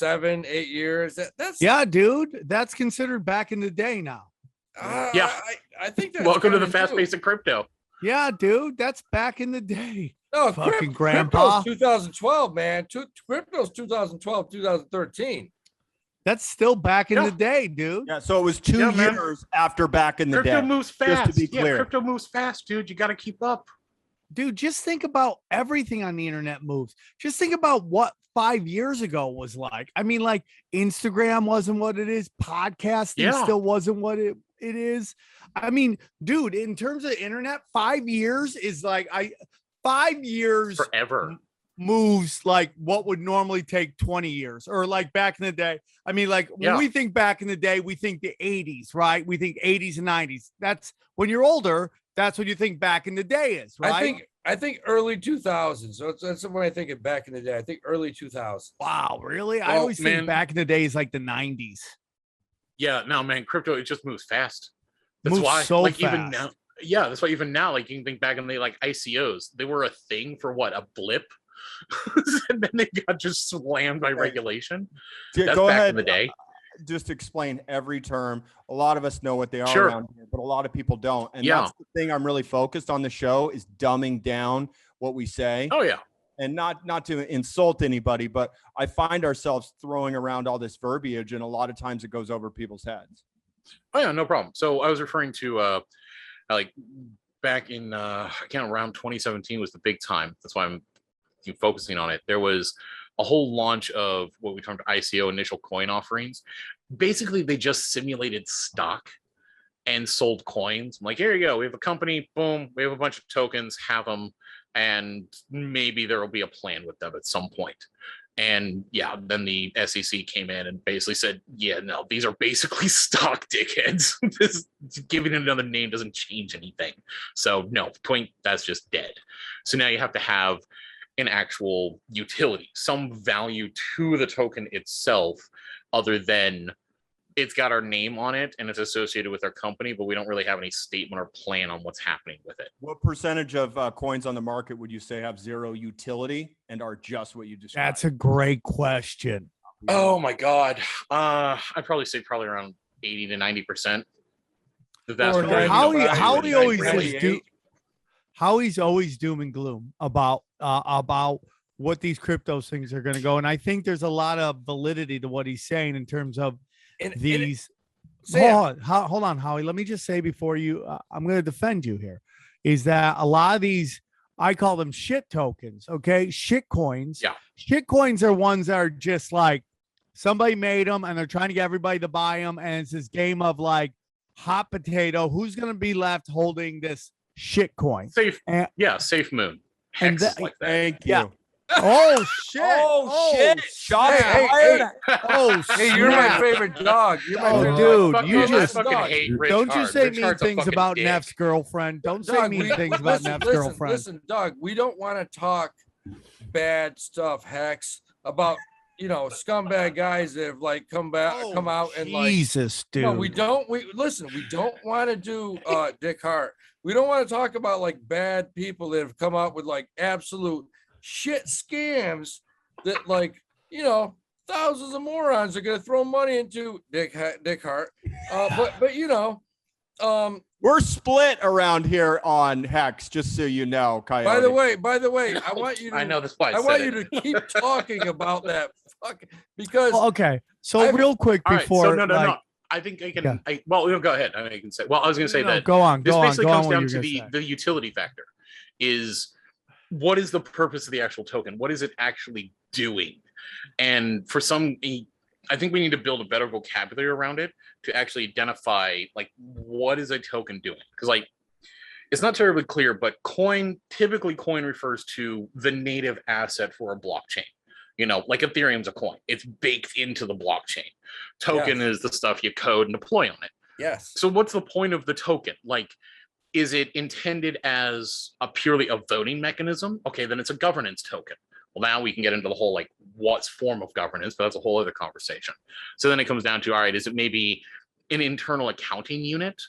years. That's Yeah, dude, that's considered back in the day now. Yeah. I think that's Welcome to the kinda fast new. pace of crypto. Yeah, dude, that's back in the day. No, Fucking grandpa. Crypto's 2012, man. Crypto's 2012, 2013. That's still back in Yeah. the day, dude. Yeah, so it was 2 Yeah, man. years after back in the Crypto day. moves Just to fast. be Yeah, clear. crypto moves fast, dude. You got to keep up. Dude, just think about everything on the internet moves. Just think about what 5 years ago was like. I mean, like Instagram wasn't what it is. Podcasting Yeah. still wasn't what it is. I mean, dude, in terms of internet, 5 years is like 5 years Forever. moves like what would normally take 20 years or like back in the day. I mean, like when Yeah. we think back in the day, we think the 80s, right? We think 80s and 90s. That's when you're older, that's what you think back in the day is, right? I think early 2000s. So that's what I think of back in the day. I think early 2000s. Wow, really? I Well, always man. think back in the days like the 90s. Yeah, no, man, crypto, it just moves fast. That's Moves why, so like, even fast. now, yeah, that's why even now, like, you can think back in the like ICOs, they were a thing for what, a blip? And then they got just slammed by regulation. Yeah, That's go back ahead. in the day. Just explain every term. A lot of us know what they are Sure. around here, but a lot of people don't. And Yeah. that's the thing I'm really focused on the show is dumbing down what we say. Oh, yeah. And not to insult anybody, but I find ourselves throwing around all this verbiage, and a lot of times it goes over people's heads. Oh, yeah, no problem. So I was referring to like back in I can't around 2017 was the big time. That's why I'm focusing on it. There was a whole launch of what we termed ICO, initial coin offerings. Basically, they just simulated stock and sold coins. I'm like, here you go. We have a company. Boom. We have a bunch of tokens. Have them, and maybe there will be a plan with them at some point. And yeah, then the SEC came in and basically said, yeah, no, these are basically stock, dickheads. This giving it another name doesn't change anything. So no, point, that's just dead. So now you have to have an actual utility, some value to the token itself, other than it's got our name on it and it's associated with our company, but we don't really have any statement or plan on what's happening with it. What percentage of coins on the market would you say have zero utility and are just what you described? That's a great question. Oh my God. I'd probably say probably around 80 to 90%. The vast Or majority. Howie always Really? says Howie's always doom and gloom about what these crypto things are going to go. And I think there's a lot of validity to what he's saying in terms of these. Hold on, Howie. Let me just say before you, I'm going to defend you here, is that a lot of these, I call them shit tokens. Okay. Shit coins. Yeah. Shit coins are ones that are just like somebody made them and they're trying to get everybody to buy them. And it's this game of like hot potato. Who's going to be left holding this shit coin? Safe. And- Yeah. Safe moon. And Hex that- like that. Thank you. Yeah. Oh shit! Oh, shit! Shots Hey, fired. Oh, Hey, you're my snap. favorite dog. You're my Oh, favorite dude, dog. you I just- fucking hate Rich Don't you Hard. say Rich mean Hard's a things fucking about dick. Neff's girlfriend. Don't say Dog, mean things about listen, Neff's listen, girlfriend. Listen, dog, we don't want to talk bad stuff, Hex, about scumbag guys that have like come out and like Jesus, dude. no, we don't want to do Dick Hart. We don't want to talk about like bad people that have come out with like absolute shit scams that like thousands of morons are gonna throw money into Dick Hart. We're split around here on Hex, just so you know, Coyote. By the way, I want you to I know that's why I want you to keep talking about that because Well, okay, so I've- real quick All right. before, So no. like, I think I can. Yeah. Go ahead. I mean, you can say. Well, I was going to say no, that go on, this basically go on. comes what down you to were the gonna say. utility factor. Is what is the purpose of the actual token? What is it actually doing? And for some, I think we need to build a better vocabulary around it to actually identify like what is a token doing? Because like it's not terribly clear, but typically coin refers to the native asset for a blockchain. Like Ethereum's a coin. It's baked into the blockchain. Token is the stuff you code and deploy on it. yes. So what's the point of the token? Like, is it intended as purely a voting mechanism? Okay, then it's a governance token. Well, now we can get into the whole like what's form of governance, but that's a whole other conversation. So then it comes down to, all right, is it maybe an internal accounting unit?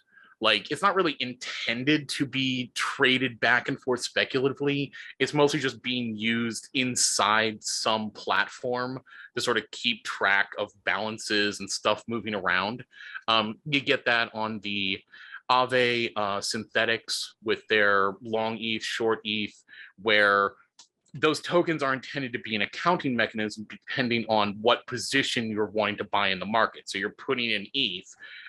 Like it's not really intended to be traded back and forth speculatively. It's mostly just being used inside some platform to sort of keep track of balances and stuff moving around. You get that on the Aave synthetics with their long ETH, short ETH, where those tokens are intended to be an accounting mechanism depending on what position you're wanting to buy in the market. So you're putting in ETH,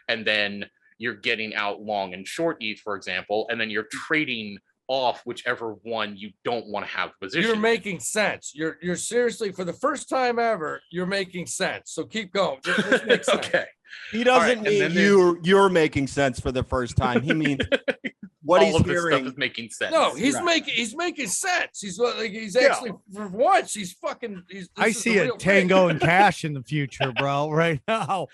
and then you're getting out long and short ETH, for example, and then you're trading off whichever one you don't want to have position. You're making sense. You're seriously, for the first time ever, you're making sense. So keep going. This makes sense. Okay. He doesn't All right, mean you're making sense for the first time. He means what all he's of this stuff hearing. is making sense. No, he's Right. making sense. He's actually for once he's fucking. I see a Tango and Cash in the future, bro. Right now,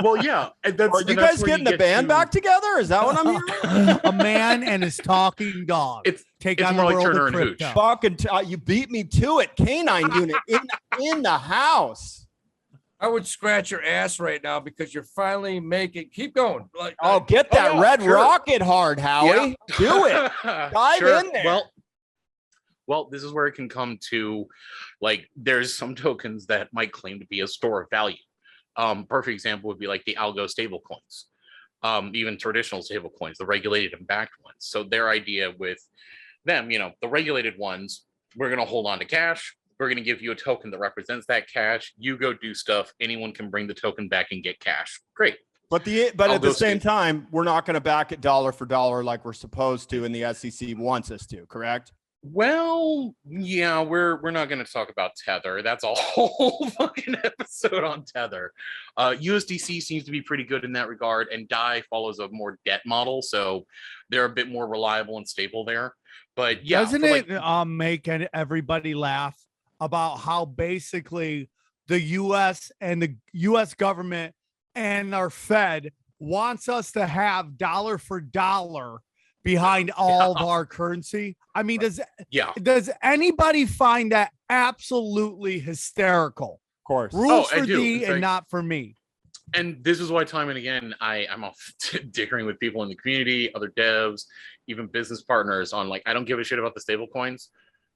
Well, yeah. And that's, Are you and that's guys where getting the get band to- back together? Is that what I'm hearing? a man and his talking dog. It's Take it's on more the like world Turner of and Hooch. crypto. Fucking, you beat me to it. Canine unit in the house. I would scratch your ass right now because you're finally making. Keep going. Like, Oh, get that yeah, red sure. rocket hard, Howie. Do it. Dive in there. Well, this is where it can come to, like, there's some tokens that might claim to be a store of value. Perfect example would be like the algo stable coins, even traditional stable coins, the regulated and backed ones. So their idea with them, the regulated ones, we're going to hold on to cash. We're going to give you a token that represents that cash. You go do stuff. Anyone can bring the token back and get cash. Great. But at the same time, we're not going to back it dollar for dollar like we're supposed to, and the SEC wants us to. Correct? Well, yeah, we're not going to talk about Tether. That's a whole fucking episode on Tether. USDC seems to be pretty good in that regard, and DAI follows a more debt model, so they're a bit more reliable and stable there. But yeah, Doesn't it make everybody laugh about how basically the U.S. and the U.S. government and our Fed wants us to have dollar for dollar behind all of our currency? I mean, does anybody find that absolutely hysterical? Of course. Rules I for do. thee In and fact- not for me. And this is why time and again I'm off dickering with people in the community, other devs, even business partners on, like, I don't give a shit about the stable coins.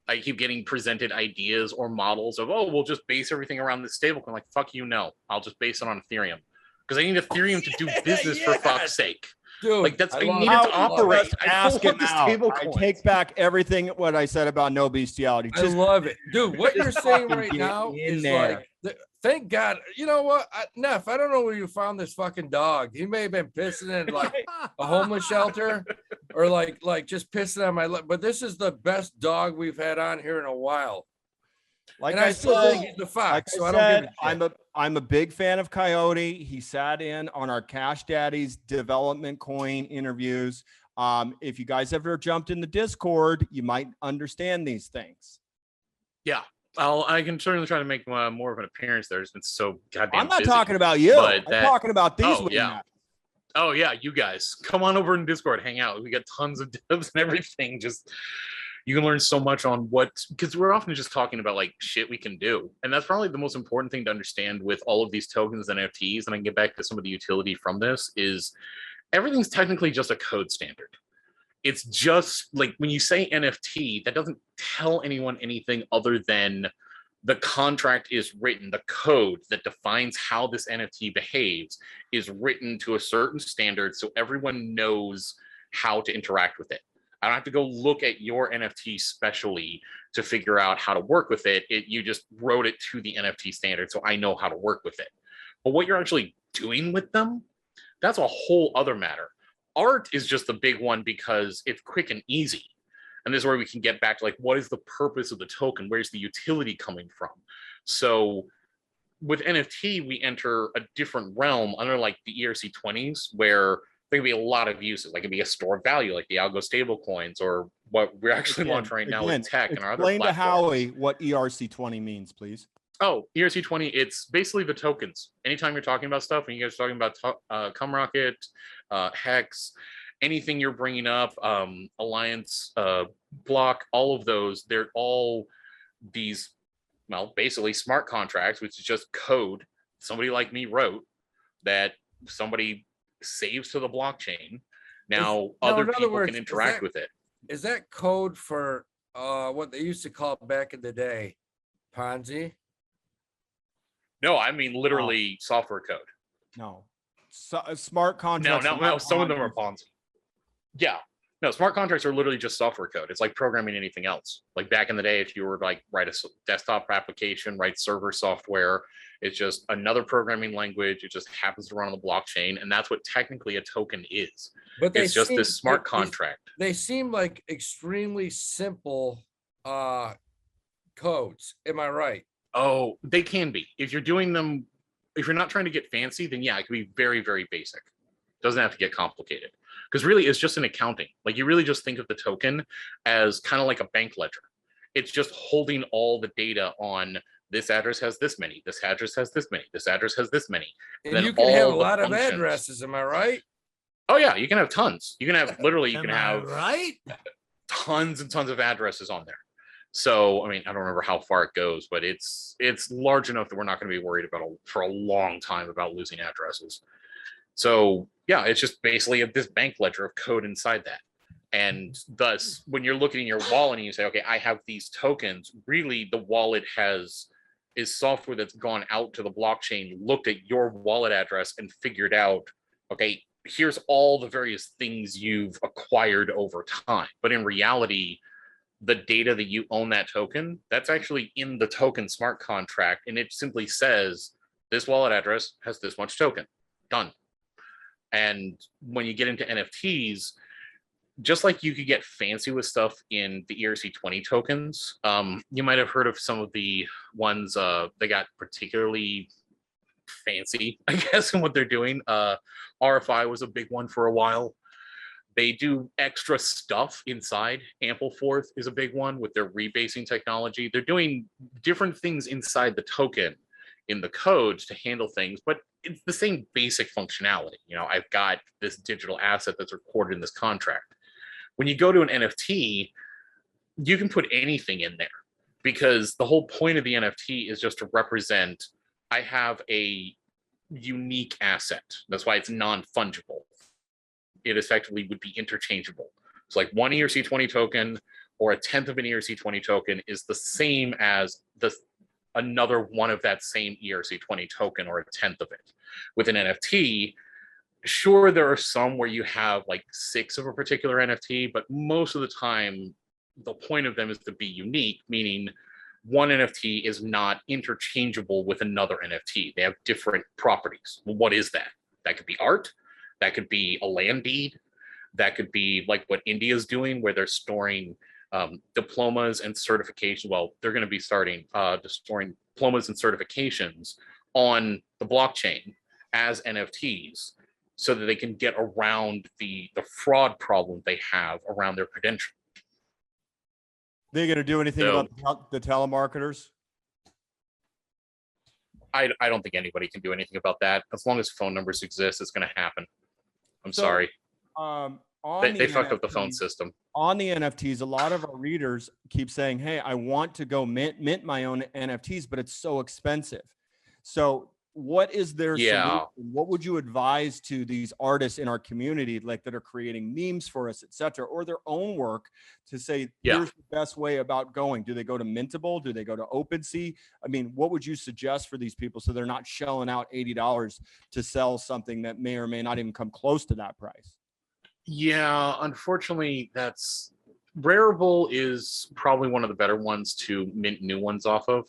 I keep getting presented ideas or models of, we'll just base everything around this stable coin. Like, fuck you, no. I'll just base it on Ethereum because I need Ethereum to do business for fuck's sake. Dude, Like, that's I love need it. it I to love operate. it. I Ask don't him want the out. stable I coins. take back everything what I said about no bestiality. I Just love it, dude. What you're saying right get now in is there. like, thank God. You know what, Neff? I don't know where you found this fucking dog. He may have been pissing in like a homeless shelter, or like just pissing on my leg. But this is the best dog we've had on here in a while. like And I still said, think he's the fox. like so I I don't said, give a shit. I'm a big fan of Coyote. He sat in on our Cash Daddies development coin interviews. If you guys ever jumped in the Discord, you might understand these things. Yeah. I can certainly try to make more of an appearance there. It's been so goddamn I'm not busy. talking about you. but I'm talking about these. Oh, women. yeah. Oh yeah, you guys come on over in Discord, hang out. We got tons of devs and everything. Just you can learn so much on because we're often just talking about like shit we can do, and that's probably the most important thing to understand with all of these tokens and NFTs. And I can get back to some of the utility from this is everything's technically just a code standard. It's just like when you say NFT, that doesn't tell anyone anything other than the contract is written, the code that defines how this NFT behaves is written to a certain standard so everyone knows how to interact with it. I don't have to go look at your NFT specially to figure out how to work with it. You just wrote it to the NFT standard so I know how to work with it. But what you're actually doing with them, that's a whole other matter. Art is just the big one because it's quick and easy. And this is where we can get back to like, what is the purpose of the token? Where's the utility coming from? So with NFT, we enter a different realm under like the ERC20s, where there can be a lot of uses. Like it can be a store of value, like the algo stable coins, or what we're actually launching right now with tech and our other Explain to platforms. Howie what ERC20 means, please. Oh, ERC20, it's basically the tokens. Anytime you're talking about stuff, and you guys are talking about Cumrocket, Hex, anything you're bringing up, Alliance, Block, all of those, they're all these, well, basically smart contracts, which is just code somebody like me wrote that somebody saves to the blockchain. Now, other in other people words, can is interact that- with it. Is that code for what they used to call back in the day, Ponzi? No, I mean literally software code. No. So, smart contracts. No, some of them are Ponzi. Yeah. No, smart contracts are literally just software code. It's like programming anything else. Like back in the day, if you were like write a desktop application, write server software, it's just another programming language. It just happens to run on the blockchain, and that's what technically a token is. But It's just this smart contract. They seem like extremely simple codes. Am I right? Oh, they can be. If you're doing them, if you're not trying to get fancy, then yeah, it can be very, very basic. Doesn't have to get complicated. Because really, it's just an accounting. Like you really just think of the token as kind of like a bank ledger. It's just holding all the data on this address has this many, this address has this many, this address has this many. And then you can have a all the lot of functions- addresses. Am I right? Oh yeah, you can have tons. You can have literally, you can have right. tons and tons of addresses on there. So I mean, I don't remember how far it goes, but it's large enough that we're not going to be worried about for a long time about losing addresses. So yeah, it's just basically this bank ledger of code inside that. And thus, when you're looking in your wallet and you say, okay, I have these tokens, really the wallet is software that's gone out to the blockchain, looked at your wallet address and figured out, okay, here's all the various things you've acquired over time. But in reality, the data that you own that token, that's actually in the token smart contract. And it simply says this wallet address has this much token. Done. And when you get into NFTs, just like you could get fancy with stuff in the ERC20 tokens, you might have heard of some of the ones that got particularly fancy, I guess, in what they're doing. RFI was a big one for a while. They do extra stuff inside. Ampleforth is a big one with their rebasing technology. They're doing different things inside the token in the codes to handle things, but it's the same basic functionality. You know, I've got this digital asset that's recorded in this contract. When you go to an NFT, you can put anything in there because the whole point of the NFT is just to represent, I have a unique asset. That's why it's non-fungible. It effectively would be interchangeable. So like one ERC20 token or a tenth of an ERC20 token is the same as another one of that same ERC20 token or a tenth of it. With an NFT, sure, there are some where you have like 6 of a particular NFT, but most of the time, the point of them is to be unique, meaning one NFT is not interchangeable with another NFT. They have different properties. Well, what is that? That could be art. That could be a land deed. That could be like what India's doing, where they're storing diplomas and certification. Well, they're going to be starting storing diplomas and certifications on the blockchain as NFTs so that they can get around the fraud problem they have around their credentials. They going to do anything about the telemarketers? I don't think anybody can do anything about that. As long as phone numbers exist, it's going to happen. I'm So, sorry. They Fucked up the phone NFTs system. On the NFTs, a lot of our readers keep saying, hey, I want to go mint my own NFTs, but it's so expensive. So what is their solution? What would you advise to these artists in our community, like that are creating memes for us, et cetera, or their own work to say, here's the best way about going? Do they go to Mintable? Do they go to OpenSea? I mean, what would you suggest for these people so they're not shelling out $80 to sell something that may or may not even come close to that price? Yeah, unfortunately, that's Rarible is probably one of the better ones to mint new ones off of.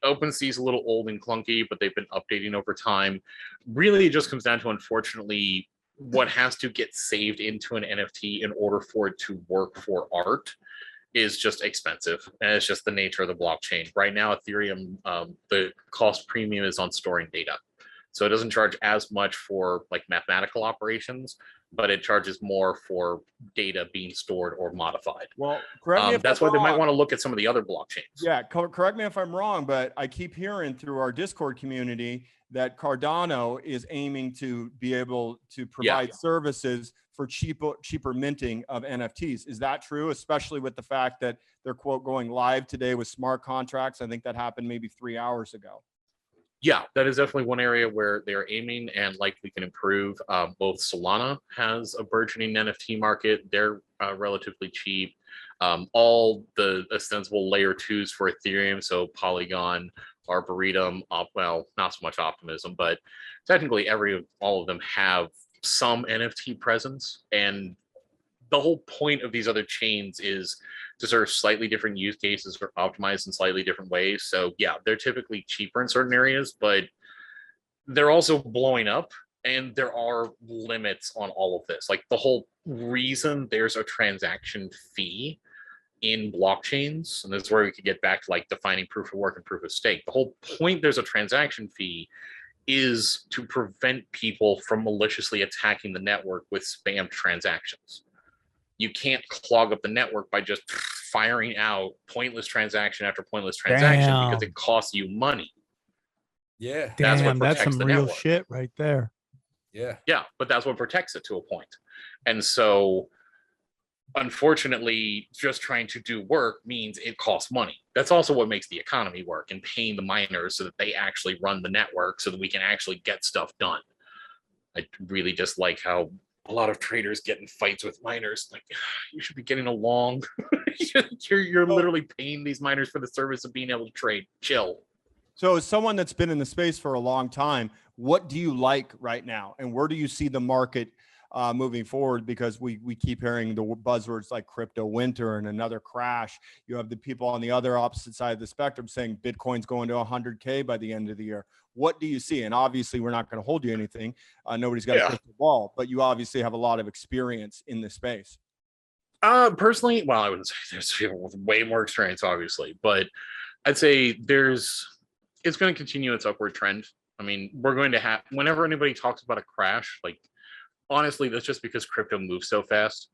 OpenSea is a little old and clunky, but they've been updating over time. Really, it just comes down to, unfortunately, what has to get saved into an NFT in order for it to work for art is just expensive. And it's just the nature of the blockchain. Right now, Ethereum, the cost premium is on storing data. So it doesn't charge as much for like mathematical operations, but it charges more for data being stored or modified. Well, correct me if that's I'm why they might wrong. want to look at some of the other blockchains. Yeah, correct me if I'm wrong, but I keep hearing through our Discord community that Cardano is aiming to be able to provide services for cheaper minting of NFTs. Is that true? Especially with the fact that they're quote going live today with smart contracts. I think that happened maybe 3 hours ago. Yeah, that is definitely one area where they're aiming and likely can improve. Both Solana has a burgeoning NFT market. They're relatively cheap. All the ostensible layer 2s for Ethereum, so Polygon, Arboretum, well, not so much Optimism, but technically all of them have some NFT presence, and the whole point of these other chains is to serve slightly different use cases or optimized in slightly different ways. So yeah, they're typically cheaper in certain areas, but they're also blowing up, and there are limits on all of this. Like the whole reason there's a transaction fee in blockchains, and this is where we could get back to like defining proof of work and proof of stake. The whole point there's a transaction fee is to prevent people from maliciously attacking the network with spam transactions. You can't clog up the network by just firing out pointless transaction after pointless transaction because it costs you money. Yeah. That's what Damn, that's protects some the real network. shit right there. Yeah. Yeah, but that's what protects it to a point. And so unfortunately, just trying to do work means it costs money. That's also what makes the economy work, and paying the miners so that they actually run the network so that we can actually get stuff done. I really just like how a lot of traders get in fights with miners. Like, you should be getting along. you're literally paying these miners for the service of being able to trade. Chill. So as someone that's been in the space for a long time, what do you like right now? And where do you see the market moving forward? Because we keep hearing the buzzwords like crypto winter and another crash. You have the people on the other opposite side of the spectrum saying Bitcoin's going to 100K by the end of the year. What do you see? And obviously we're not going to hold you anything. Nobody's got a crystal ball, but you obviously have a lot of experience in this space. Personally, well, I wouldn't say there's people with way more experience, obviously, but I'd say it's going to continue its upward trend. I mean, we're going to have, whenever anybody talks about a crash, like, honestly, that's just because crypto moves so fast.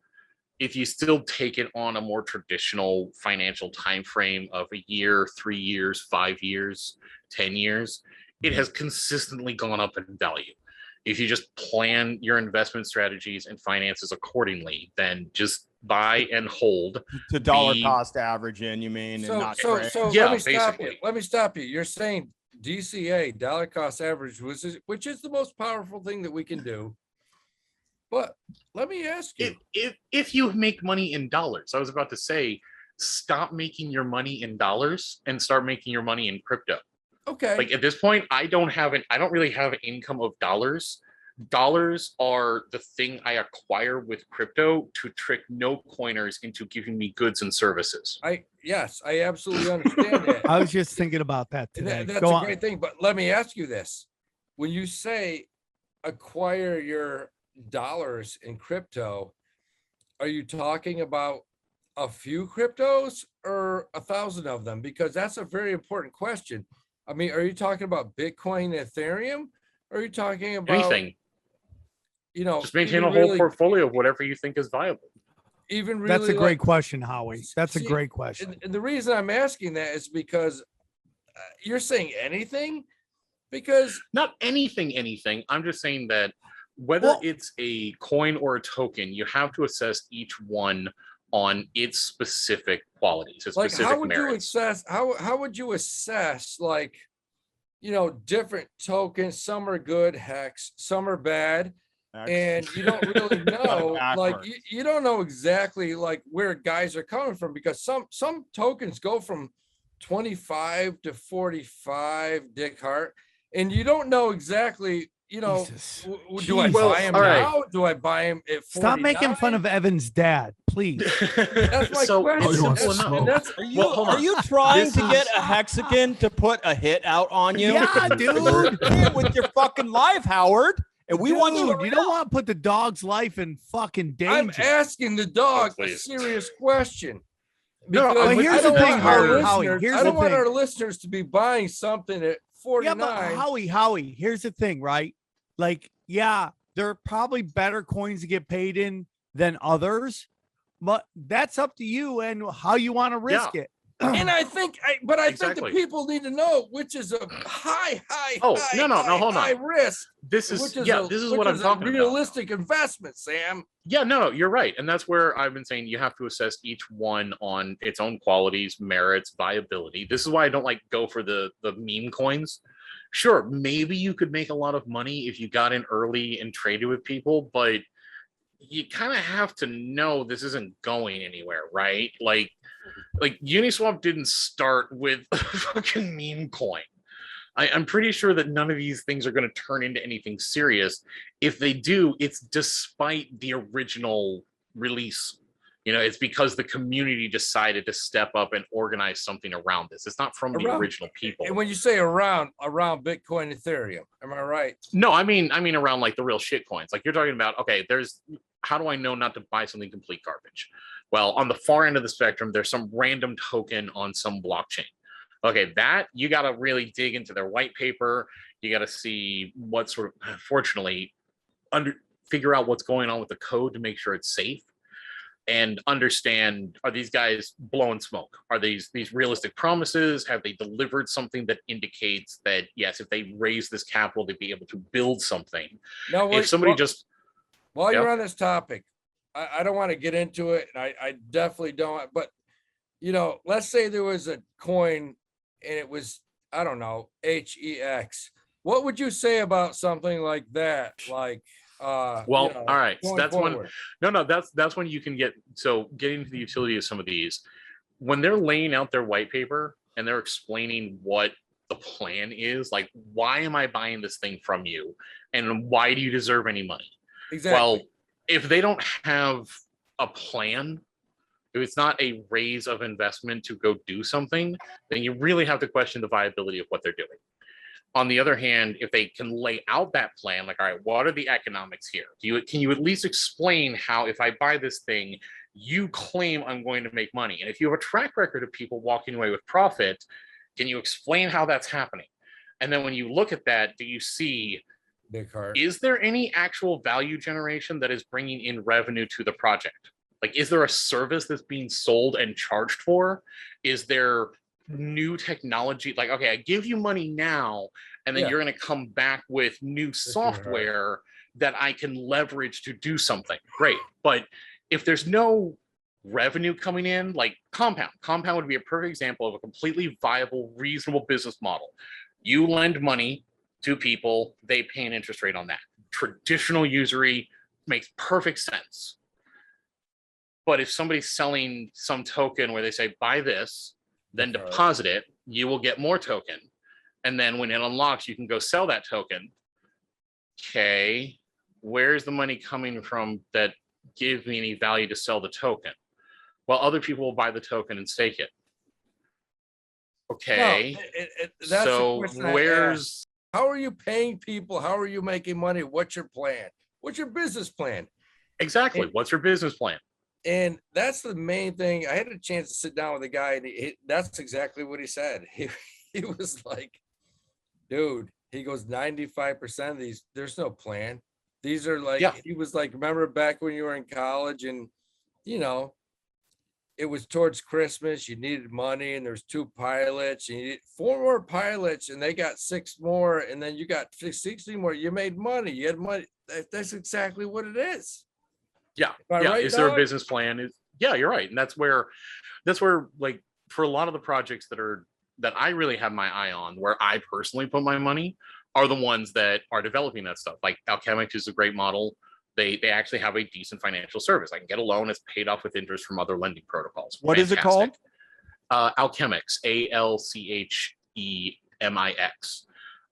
If you still take it on a more traditional financial time frame of a year, 3 years, 5 years, 10 years, it has consistently gone up in value. If you just plan your investment strategies and finances accordingly, then just buy and hold. To dollar cost average in, you mean? So, and not so, trade. so Yeah, let me stop you. basically. Let me stop you. You're saying DCA, dollar cost average, which is the most powerful thing that we can do. But let me ask you. If you make money in dollars, I was about to say, stop making your money in dollars and start making your money in crypto. Okay. Like at this point, I don't really have an income of dollars. Dollars are the thing I acquire with crypto to trick no coiners into giving me goods and services. Yes, I absolutely understand that. I was just thinking about that And today. that's Go a on. great thing. But let me ask you this. When you say acquire your dollars in crypto, are you talking about a few cryptos or 1,000 of them? Because that's a very important question. I mean, are you talking about Bitcoin, Ethereum? Or are you talking about Anything. Just maintain a whole really, portfolio of whatever you think is viable. Even really, That's a great question, Howie. That's a See, great question. And the reason I'm asking that is because you're saying anything, because Not anything. I'm just saying that whether it's a coin or a token, you have to assess each one on its specific qualities, its like specific how would merits. you assess how would you assess like different tokens? Some are good hex, some are bad, and you don't really know like you don't know exactly like where guys are coming from, because some tokens go from 25 to 45 Dick Hart, and you don't know exactly Jesus. do I Well, buy him all right. now? Do I buy him at 49? Stop making fun of Evan's dad, please. That's my So question. it's you want simple some enough. smoke? That's Are you trying This to get is- a hexagon to put a hit out on you? Yeah, dude. With your fucking life, Howard. And we want you Dude, you don't want to put the dog's life in fucking I'm danger. asking the dog a please. serious question. No, Because but here's I the don't thing, want our Howie, listeners- here's I don't the want thing. our listeners to be buying something at 49. Yeah, but Howie, here's the thing, right? Like, yeah, there are probably better coins to get paid in than others, but that's up to you and how you want to risk it. And I think, but I think Exactly. the people need to know which is a high Oh, no, hold high on. risk. This is Which is this is what I'm talking about. realistic investment, Sam. Yeah, no, you're right. And that's where I've been saying you have to assess each one on its own qualities, merits, viability. This is why I don't like go for the meme coins. Sure, maybe you could make a lot of money if you got in early and traded with people, but you kind of have to know this isn't going anywhere, right? Like Uniswap didn't start with a fucking meme coin. I'm pretty sure that none of these things are going to turn into anything serious. If they do, it's despite the original release. You know, it's because the community decided to step up and organize something around this. It's not from the original people. And when you say around Bitcoin, Ethereum, am I right? No, I mean around like the real shit coins. Like you're talking about, okay, how do I know not to buy something complete garbage? Well, on the far end of the spectrum, there's some random token on some blockchain. Okay, that you got to really dig into their white paper. You got to see what sort of, fortunately, figure out what's going on with the code to make sure it's safe, and understand, are these guys blowing smoke? Are these realistic promises? Have they delivered something that indicates that yes, if they raise this capital, they'd be able to build something? No, if somebody while you're on this topic, I don't want to get into it, and I definitely don't. But you know, let's say there was a coin and it was, I don't know, HEX. What would you say about something like that? Like, well, you know, all right. So that's forward. that's when you can getting to the utility of some of these. When they're laying out their white paper and they're explaining what the plan is, like, why am I buying this thing from you? And why do you deserve any money? Exactly. Well, if they don't have a plan, if it's not a raise of investment to go do something, then you really have to question the viability of what they're doing. On the other hand, if they can lay out that plan, like, all right, what are the economics here? Can you at least explain how, if I buy this thing, you claim I'm going to make money? And if you have a track record of people walking away with profit, can you explain how that's happening? And then when you look at that, do you see, is there any actual value generation that is bringing in revenue to the project? Like, is there a service that's being sold and charged for? Is there new technology? Like, okay, I give you money now, and then you're going to come back with new software that I can leverage to do something. Great. But if there's no revenue coming in, like Compound would be a perfect example of a completely viable, reasonable business model. You lend money to people, they pay an interest rate on that. Traditional usury makes perfect sense. But if somebody's selling some token where they say, buy this, then deposit it, you will get more token. And then when it unlocks, you can go sell that token. Okay, where's the money coming from that gives me any value to sell the token? Well, other people will buy the token and stake it. Okay, that's so where's... How are you paying people? How are you making money? What's your plan? What's your business plan? Exactly. What's your business plan? And that's the main thing. I had a chance to sit down with a guy, and that's exactly what he said. He was like, dude, he goes, 95% of these, there's no plan. These are like, he was like, remember back when you were in college and, you know, it was towards Christmas, you needed money, and there's 2 pilots, and you need 4 more pilots, and they got 6 more, and then you got 60 more. You made money. You had money. That's exactly what it is. Yeah. Right, is there a business plan? You're right. And that's where like, for a lot of the projects that I really have my eye on, where I personally put my money, are the ones that are developing that stuff. Like Alchemics is a great model. They actually have a decent financial service. I can get a loan, it's paid off with interest from other lending protocols. What is it called? Alchemics, Alchemix.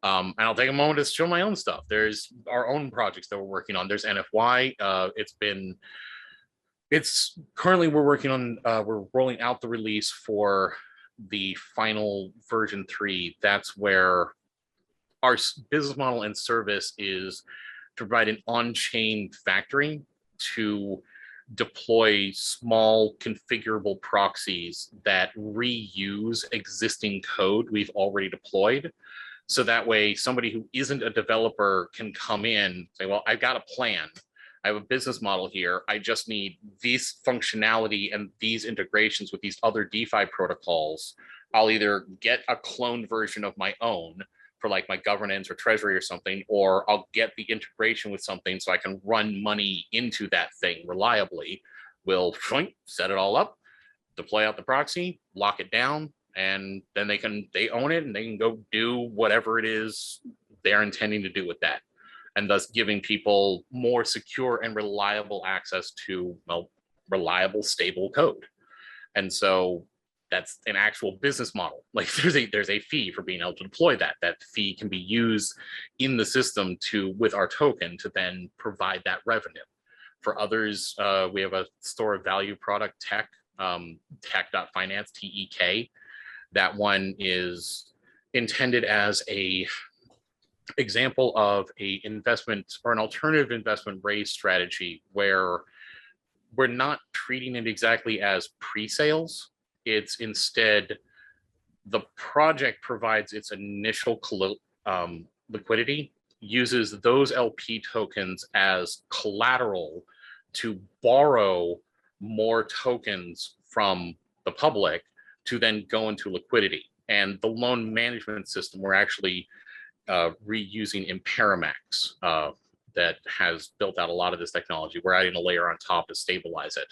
And I'll take a moment to show my own stuff. There's our own projects that we're working on. There's NFY. It's currently we're working on, we're rolling out the release for the final version 3. That's where our business model and service is to provide an on-chain factory to deploy small configurable proxies that reuse existing code we've already deployed. So that way somebody who isn't a developer can come in, say, well, I've got a plan. I have a business model here. I just need this functionality and these integrations with these other DeFi protocols. I'll either get a cloned version of my own for like my governance or treasury or something, or I'll get the integration with something so I can run money into that thing reliably. We'll set it all up, deploy out the proxy, lock it down, and then they own it and they can go do whatever it is they're intending to do with that. And thus giving people more secure and reliable access to, well, reliable, stable code. And so that's an actual business model. Like there's a fee for being able to deploy that. That fee can be used in the system with our token to then provide that revenue. For others, we have a store of value product, tech, tech.finance, TEK. That one is intended as a example of a investment or an alternative investment raise strategy where we're not treating it exactly as pre-sales. It's instead the project provides its initial liquidity, uses those LP tokens as collateral to borrow more tokens from the public to then go into liquidity. And the loan management system, we're actually reusing Imperamax that has built out a lot of this technology. We're adding a layer on top to stabilize it.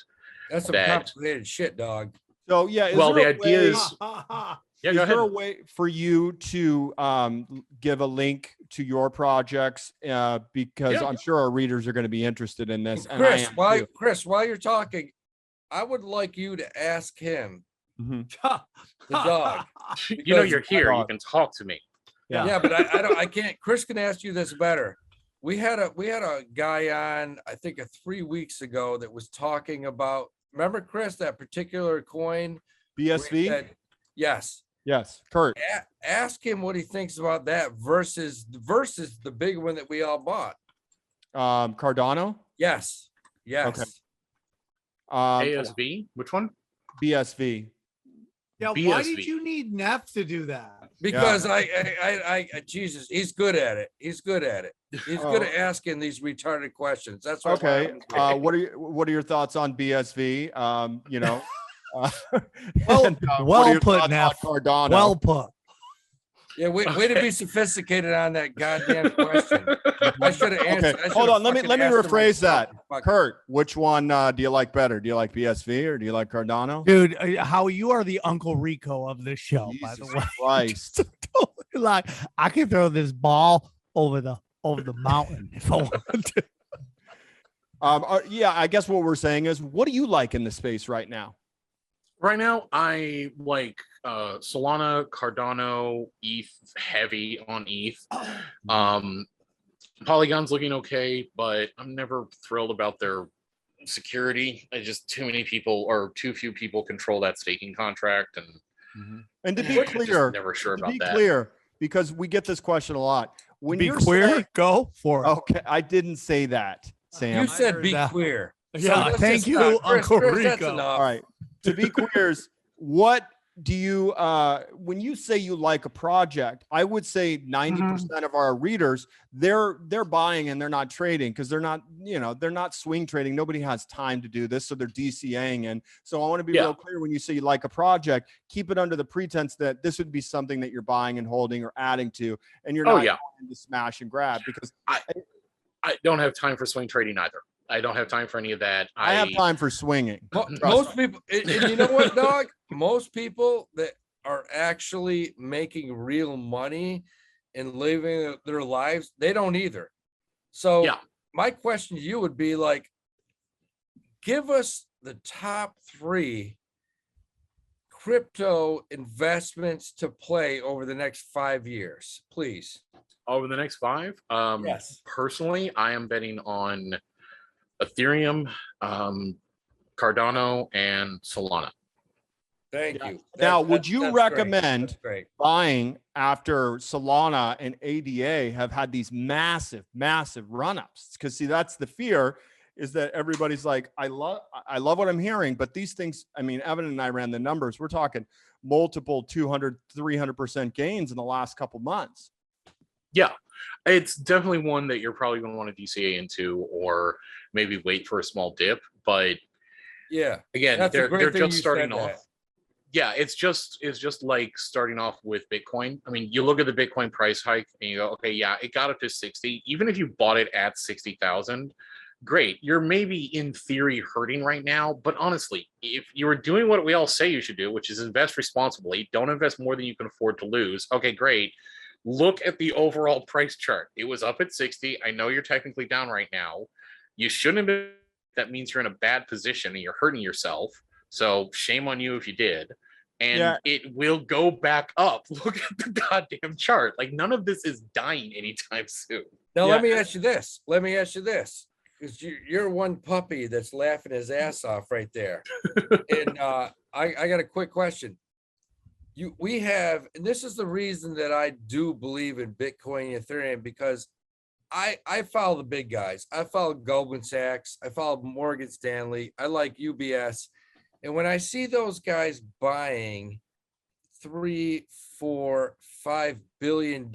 That's some complicated shit, dog. So yeah, well, the idea is, is there a way for you to give a link to your projects? Because I'm sure our readers are going to be interested in this. Chris, while you're talking, I would like you to ask him, the dog. You know, you're here. You can talk to me. Yeah, but I can't. Chris can ask you this better. We had a guy on, I think 3 weeks ago, that was talking about. Remember, Chris, that particular coin, BSV? Yes. Yes, Kurt. Ask him what he thinks about that versus the big one that we all bought. Cardano? Yes. Okay. ASV? Which one? BSV. Yeah, BSV. why did you need Neff to do that? Because I Jesus, he's good at it. He's good at it. He's good at asking these retarded questions. That's what. Okay. What are your thoughts on BSV? You know. Well put, Neff. Cardano? Well put. Yeah, way to be sophisticated on that goddamn question. I should have answered. Okay, hold on. Let me rephrase that. Kurt, which one do you like better? Do you like BSV or do you like Cardano? Dude, Howie, you are the Uncle Rico of this show, by the way. Christ. Like, I can throw this ball over the mountain if I want to. Yeah, I guess what we're saying is, what do you like in the space right now? Right now, I like Solana, Cardano, ETH, heavy on ETH. Polygon's looking okay, but I'm never thrilled about their security. Too few people control that staking contract, and to be clear, never sure about that. Clear, because we get this question a lot. When be queer, go for it. Okay, I didn't say that, Sam. You said be queer. Yeah, So thank you, Uncle Rico. All right. To be queers, what do you when you say you like a project? I would say 90% of our readers, they're buying and they're not trading because they're not swing trading. Nobody has time to do this, so they're DCAing. And so I want to be real clear, when you say you like a project, keep it under the pretense that this would be something that you're buying and holding or adding to, and you're not going to smash and grab, because I don't have time for swing trading either. I don't have time for any of that. I have time for swinging. Most people, and you know what, dog? Most people that are actually making real money and living their lives, they don't either. So my question to you would be like, give us the top 3 crypto investments to play over the next 5 years, please. Over the next 5? Yes. Personally, I am betting on Ethereum, Cardano, and Solana. Thank you. Now, would you recommend buying after Solana and ADA have had these massive run-ups? Because see, that's the fear, is that everybody's like, I love what I'm hearing, but these things, I mean, Evan and I ran the numbers. We're talking multiple 200, 300% gains in the last couple months. Yeah, it's definitely one that you're probably going to want to DCA into, or maybe wait for a small dip. But again, they're just starting off. Yeah, it's just like starting off with Bitcoin. I mean, you look at the Bitcoin price hike and you go, okay, yeah, it got up to 60. Even if you bought it at 60,000, great. You're maybe in theory hurting right now, but honestly, if you were doing what we all say you should do, which is invest responsibly, don't invest more than you can afford to lose. Okay, great. Look at the overall price chart. It was up at 60. I know you're technically down right now. You shouldn't have been. That means you're in a bad position and you're hurting yourself. So shame on you if you did. and Yeah. it will go back up. Look at the goddamn chart. Like none of this is dying anytime soon. Now, Yeah. let me ask you this. Because you're one puppy that's laughing his ass off right there. And I got a quick question. We have, and this is the reason that I do believe in Bitcoin and Ethereum, because I follow the big guys. I follow Goldman Sachs. I follow Morgan Stanley. I like UBS. And when I see those guys buying $3, $4, $5 billion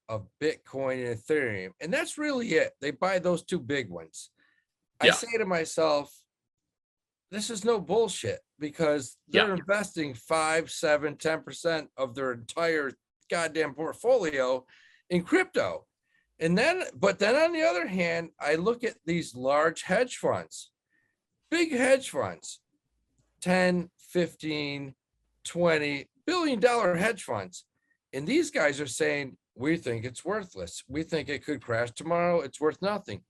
of Bitcoin and Ethereum, and that's really it. They buy those two big ones. I Yeah. say to myself, this is no bullshit, because they're investing 5, 7, 10% of their entire goddamn portfolio in crypto. But then on the other hand, I look at these large hedge funds, big hedge funds, 10, 15, 20 billion dollar hedge funds. And these guys are saying, we think it's worthless. We think it could crash tomorrow. It's worth nothing.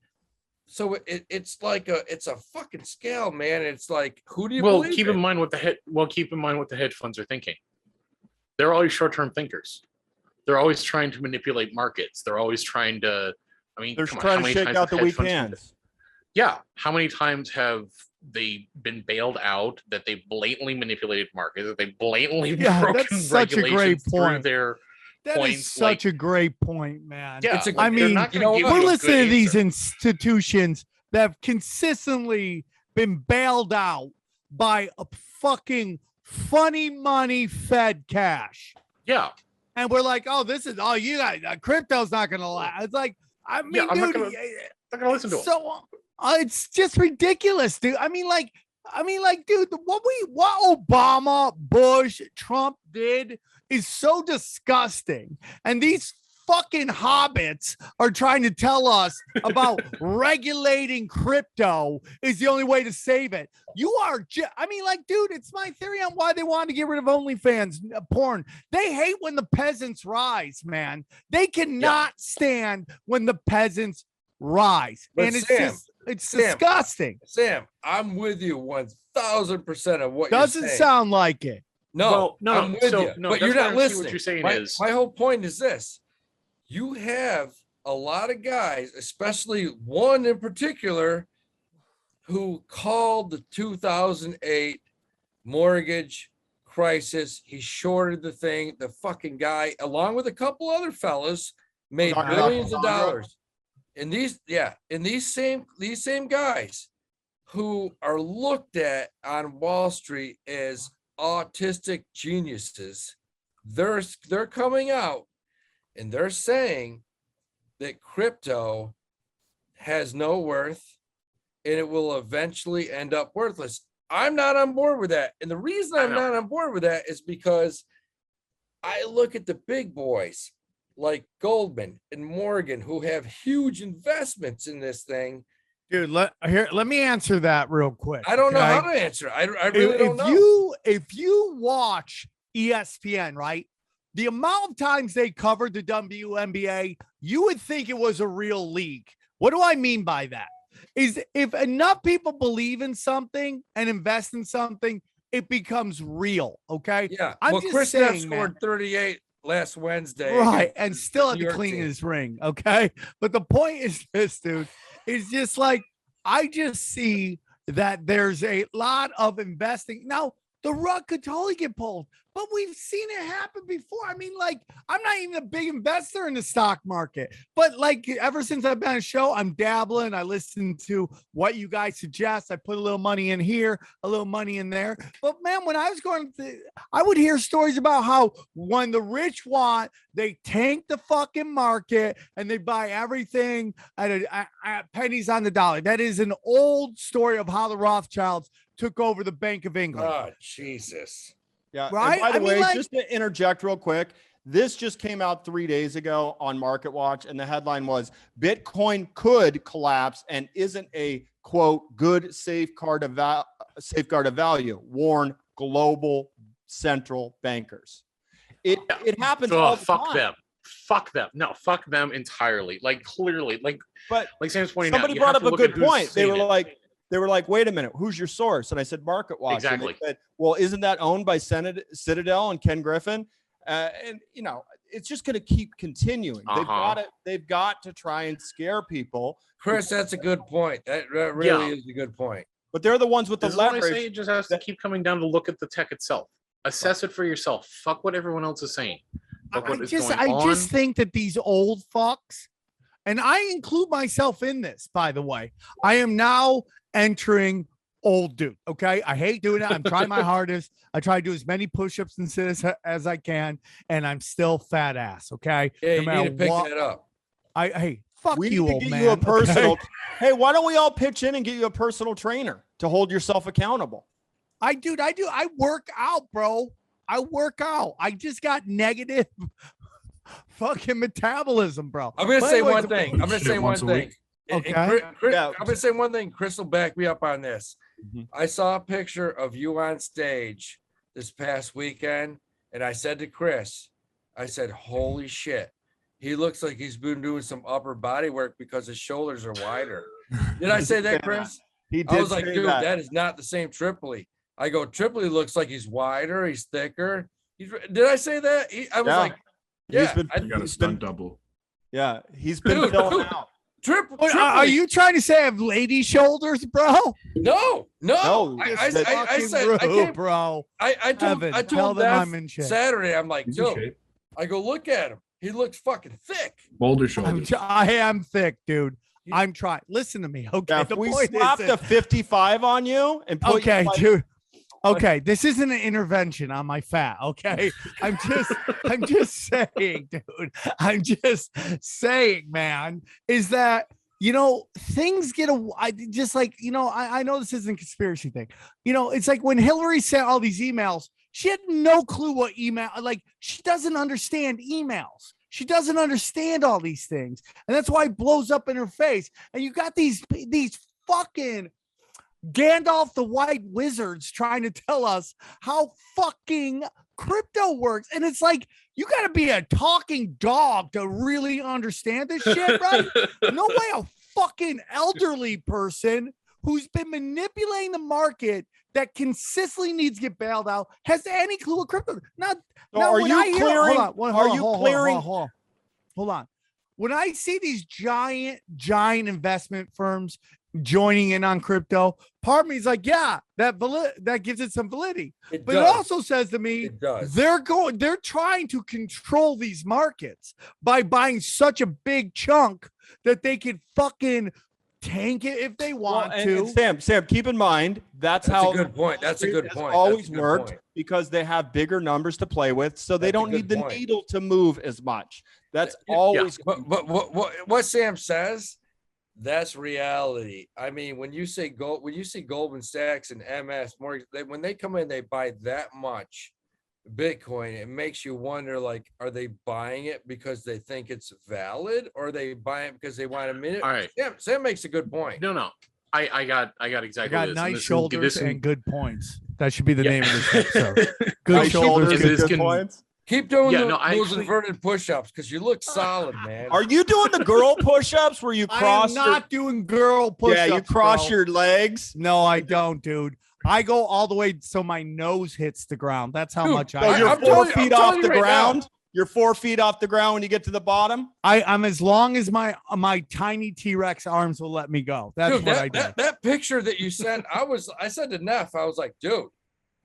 So it's like it's a fucking scale, man. It's like, who do you believe keep in mind what the hedge funds are thinking. They're always short-term thinkers. They're always trying to manipulate markets. They're always trying to, I mean, They're come on, trying how to many shake times out have the hedge weak funds hands. Yeah. How many times have they been bailed out, that they blatantly manipulated markets, that they blatantly broken that's such a great regulations through point. their That points? is such a great point, man. Yeah, It's a- like, I they're mean, not you gonna know give what? we're you a listening good to these answer. institutions that have consistently been bailed out by a fucking funny money fed cash. Yeah. And we're like, oh, this is all you guys, crypto's not going to last. It's like, I mean, I'm not dude, gonna listen to them. so it's just ridiculous, dude. I mean, dude, what Obama, Bush, Trump did is so disgusting. And these fucking hobbits are trying to tell us about regulating crypto is the only way to save it. You are dude, it's my theory on why they want to get rid of OnlyFans porn. They hate when the peasants rise, man. They cannot stand when the peasants rise. But and it's Sam, it's Sam, disgusting. Sam, I'm with you 1000% of what Doesn't you're saying. sound like it. No, Well, no, I'm with so, you, no, but that's you're why not I see listening. what you're saying my, is- my whole point is this: you have a lot of guys, especially one in particular, who called the 2008 mortgage crisis. He shorted the thing. The fucking guy, along with a couple other fellas, made Talking billions about of dollars. And these same guys who are looked at on Wall Street as autistic geniuses, they're coming out and they're saying that crypto has no worth and it will eventually end up worthless. I'm not on board with that. And the reason I'm not on board with that is because I look at the big boys like Goldman and Morgan, who have huge investments in this thing. Dude, let me answer that real quick. I don't know okay? how to answer. I really don't know. If you watch ESPN, right, the amount of times they covered the WNBA, you would think it was a real league. What do I mean by that? Is if enough people believe in something and invest in something, it becomes real. Okay. Yeah. I'm Well, just Chris Neff saying, scored man. 38 last Wednesday. Right, against and the still had New to York clean team. his ring. Okay, but the point is this, dude. It's just like I just see that there's a lot of investing now. The rug could totally get pulled, but we've seen it happen before. I mean, like, I'm not even a big investor in the stock market, but like ever since I've been on a show, I'm dabbling. I listen to what you guys suggest. I put a little money in here, a little money in there. But man, when I was I would hear stories about how when the rich want, they tank the fucking market and they buy everything at pennies on the dollar. That is an old story of how the Rothschilds took over the Bank of England. Oh, Jesus. Yeah. Right? And by the I mean, way, like- just to interject real quick, this just came out 3 days ago on Market Watch, and the headline was Bitcoin could collapse and isn't a quote good safeguard of value, warn global central bankers. It happens all the fuck time. them. Fuck them. No, fuck them entirely. Like clearly, like But Sam's pointing out. somebody you brought have up to a look at good who's point. They saying were it. like, they were like, wait a minute, who's your source? And I said, Market Watch. And they Exactly. said, well, isn't that owned by Citadel and Ken Griffin? And you know, it's just going to keep continuing. They've got to try and scare people. Chris, that's a good point. That really is a good point. But they're the ones with the This is what I leverage. say, it just has to keep coming down to look at the tech itself. Assess it for yourself. Fuck what everyone else is saying. Fuck what is going I on. just think that these old fucks, and I include myself in this, by the way, I am now entering old dude. Okay. I hate doing it. I'm trying my hardest. I try to do as many push-ups and sit as I can, and I'm still fat ass. Okay. Yeah, you need to pick that up. Hey, fuck We you, need to old get man. you a personal. okay? Hey, why don't we all pitch in and get you a personal trainer to hold yourself accountable? I do. I work out, bro. I work out. I just got negative fucking metabolism, bro. I'm gonna But say anyways, one thing. I'm gonna Shit say one once a thing. week. Okay. Yeah. I'm gonna say one thing. Chris will back me up on this. Mhm. I saw a picture of you on stage this past weekend, and I said to Chris, I said, "Holy shit, he looks like he's been doing some upper body work because his shoulders are wider." Did I say that, Chris? He did I was like, say dude, that. that is not the same Tripoli. I go, Tripoli looks like he's wider, he's thicker. Did I say that? I was Yeah. like, yeah, You got a stunt double. Yeah, he's been Dude, filling dude. out. Wait, are you trying to say I have lady shoulders, bro? No. No, I that's said, I Rude, came, bro. I told, Evan, I tell told them Neff I'm in shape. Saturday, I'm like, He's in dude, shape. I go, look at him. He looks fucking thick. Boulder shoulders. I am thick, dude. I'm trying. Listen to me, okay? Yeah, The if we point slapped is a 55 on you and put okay, you like, dude. Okay, this isn't an intervention on my fat. Okay, I'm just saying, dude. I'm just saying, man, is that things get I just like I know this isn't a conspiracy thing. It's like when Hillary sent all these emails, she had no clue what email. Like she doesn't understand emails. She doesn't understand all these things, and that's why it blows up in her face. And you got these fucking Gandalf the White Wizards trying to tell us how fucking crypto works. And it's like, you got to be a talking dog to really understand this shit, right? No way a fucking elderly person who's been manipulating the market that consistently needs to get bailed out has any clue what crypto. Now, are when you I hear- clearing? hold on, Are you clearing? Hold on. When I see these giant investment firms joining in on crypto, part of me is like, yeah, that gives it some validity. It But does. it also says to me, It does. they're trying to control these markets by buying such a big chunk that they could fucking tank it if they want to. And Sam, keep in mind that's how a good point. That's a good it has point. always That's a good worked point. because they have bigger numbers to play with, so they That's a don't need good the point. needle to move as much. That's Yeah, always. But what Sam says, that's reality. I mean, when you see Goldman Sachs and MS Morgan, when they come in, they buy that much Bitcoin. It makes you wonder, like, are they buying it because they think it's valid, or are they buying it because they want a minute? All right. Sam makes a good point. No. I got exactly I got this. nice this shoulders and good points. That should be the Yeah. name of this episode. Good Nice shoulders, shoulders, good is- good can- points. Keep doing Yeah, no, I those actually- inverted push-ups because you look solid, man. Are you doing the girl push-ups where you I cross? am not doing girl push-ups. Yeah, you cross bro. your legs. No, I don't, dude. I go all the way so my nose hits the ground. That's how Dude, much So I. you're I'm 4 telling you- feet I'm off telling the you right ground. now. You're 4 feet off the ground when you get to the bottom. I'm as long as my tiny T-Rex arms will let me go. That's Dude, what I do. that picture that you sent, I said to Neff, I was like, dude,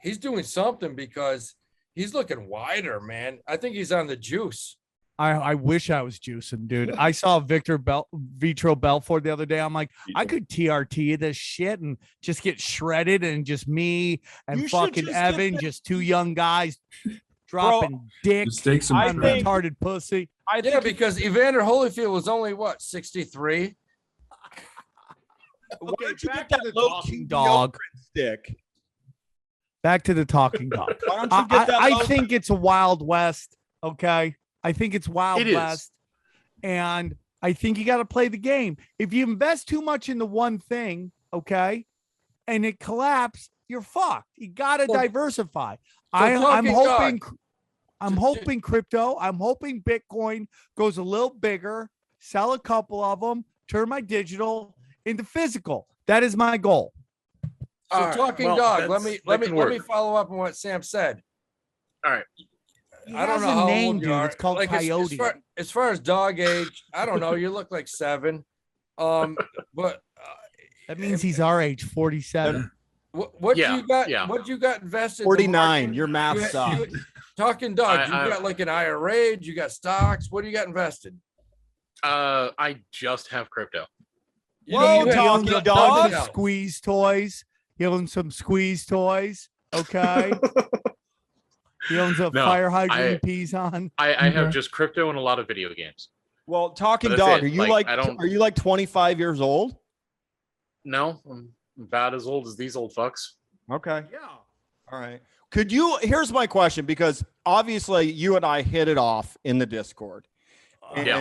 he's doing something because he's looking wider, man. I think he's on the juice. I wish I was juicing, dude. I saw Vitro Belfort the other day. I'm like, I could TRT this shit and just get shredded, and just me and You should fucking just get Evan, the- just two young guys dropping dick Just take some I on think- retarded pussy. I Yeah, think because Evander Holyfield was only what, 63? why Okay, don't you back get to that the low talking key dog. deodorant stick? Back to the talking dog. Why don't you get that? I low- think it's a Wild West. Okay. I think it's Wild It is. West. And I think you got to play the game. If you invest too much into one thing, okay, and it collapses, you're fucked. You got to Well, diversify. so I'm talking hoping. dog. I'm hoping crypto. I'm hoping Bitcoin goes a little bigger. Sell a couple of them. Turn my digital into physical. That is my goal. So All right, talking well, dog. Let that's- me let that me can let me work. follow up on what Sam said. All right. He I don't has know a how name, old you dude. are. It's called Like, Coyote. as far as dog age, I don't know. You look like 7. But That means he's our age, 47. what Yeah, you got? yeah. What you got invested? in the 49. market? Your math You- sucks. you- Talking dog. You I- got like an IRA. You got stocks. What do you got invested? I just have crypto. Whoa, You he have owns a nothing bunch of else. squeeze toys. He owns some squeeze toys. Okay. He owns a No, fire hydrant I- he pees on. I have Okay. just crypto and a lot of video games. Well, talking But that's dog, it. are you Like, like I don't- are you like 25 years old? No, I'm about as old as these old fucks. Okay. Yeah. All right. Could you here's my question, because obviously you and I hit it off in the Discord. And Yeah.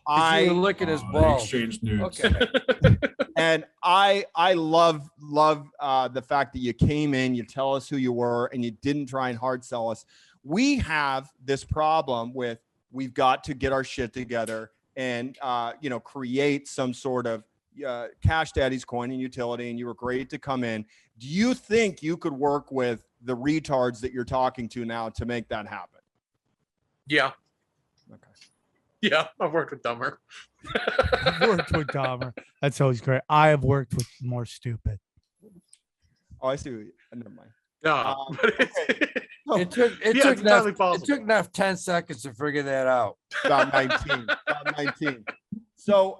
You were I licking his They balls. exchanged nudes. Okay. and I love the fact that you came in, you tell us who you were, and you didn't try and hard sell us. We have this problem with we've got to get our shit together and create some sort of Cash Daddies coin and utility, and you were great to come in. Do you think you could work with the retards that you're talking to now to make that happen? Yeah. Okay. Yeah, I've worked with Dumber. I've worked with Dahmer. That's always great. I have worked with more stupid. Oh, I see. Never mind. No, Um, It took Yeah, it's Neff, entirely it possible. took Neff 10 seconds to figure that out. About 19. About 19. So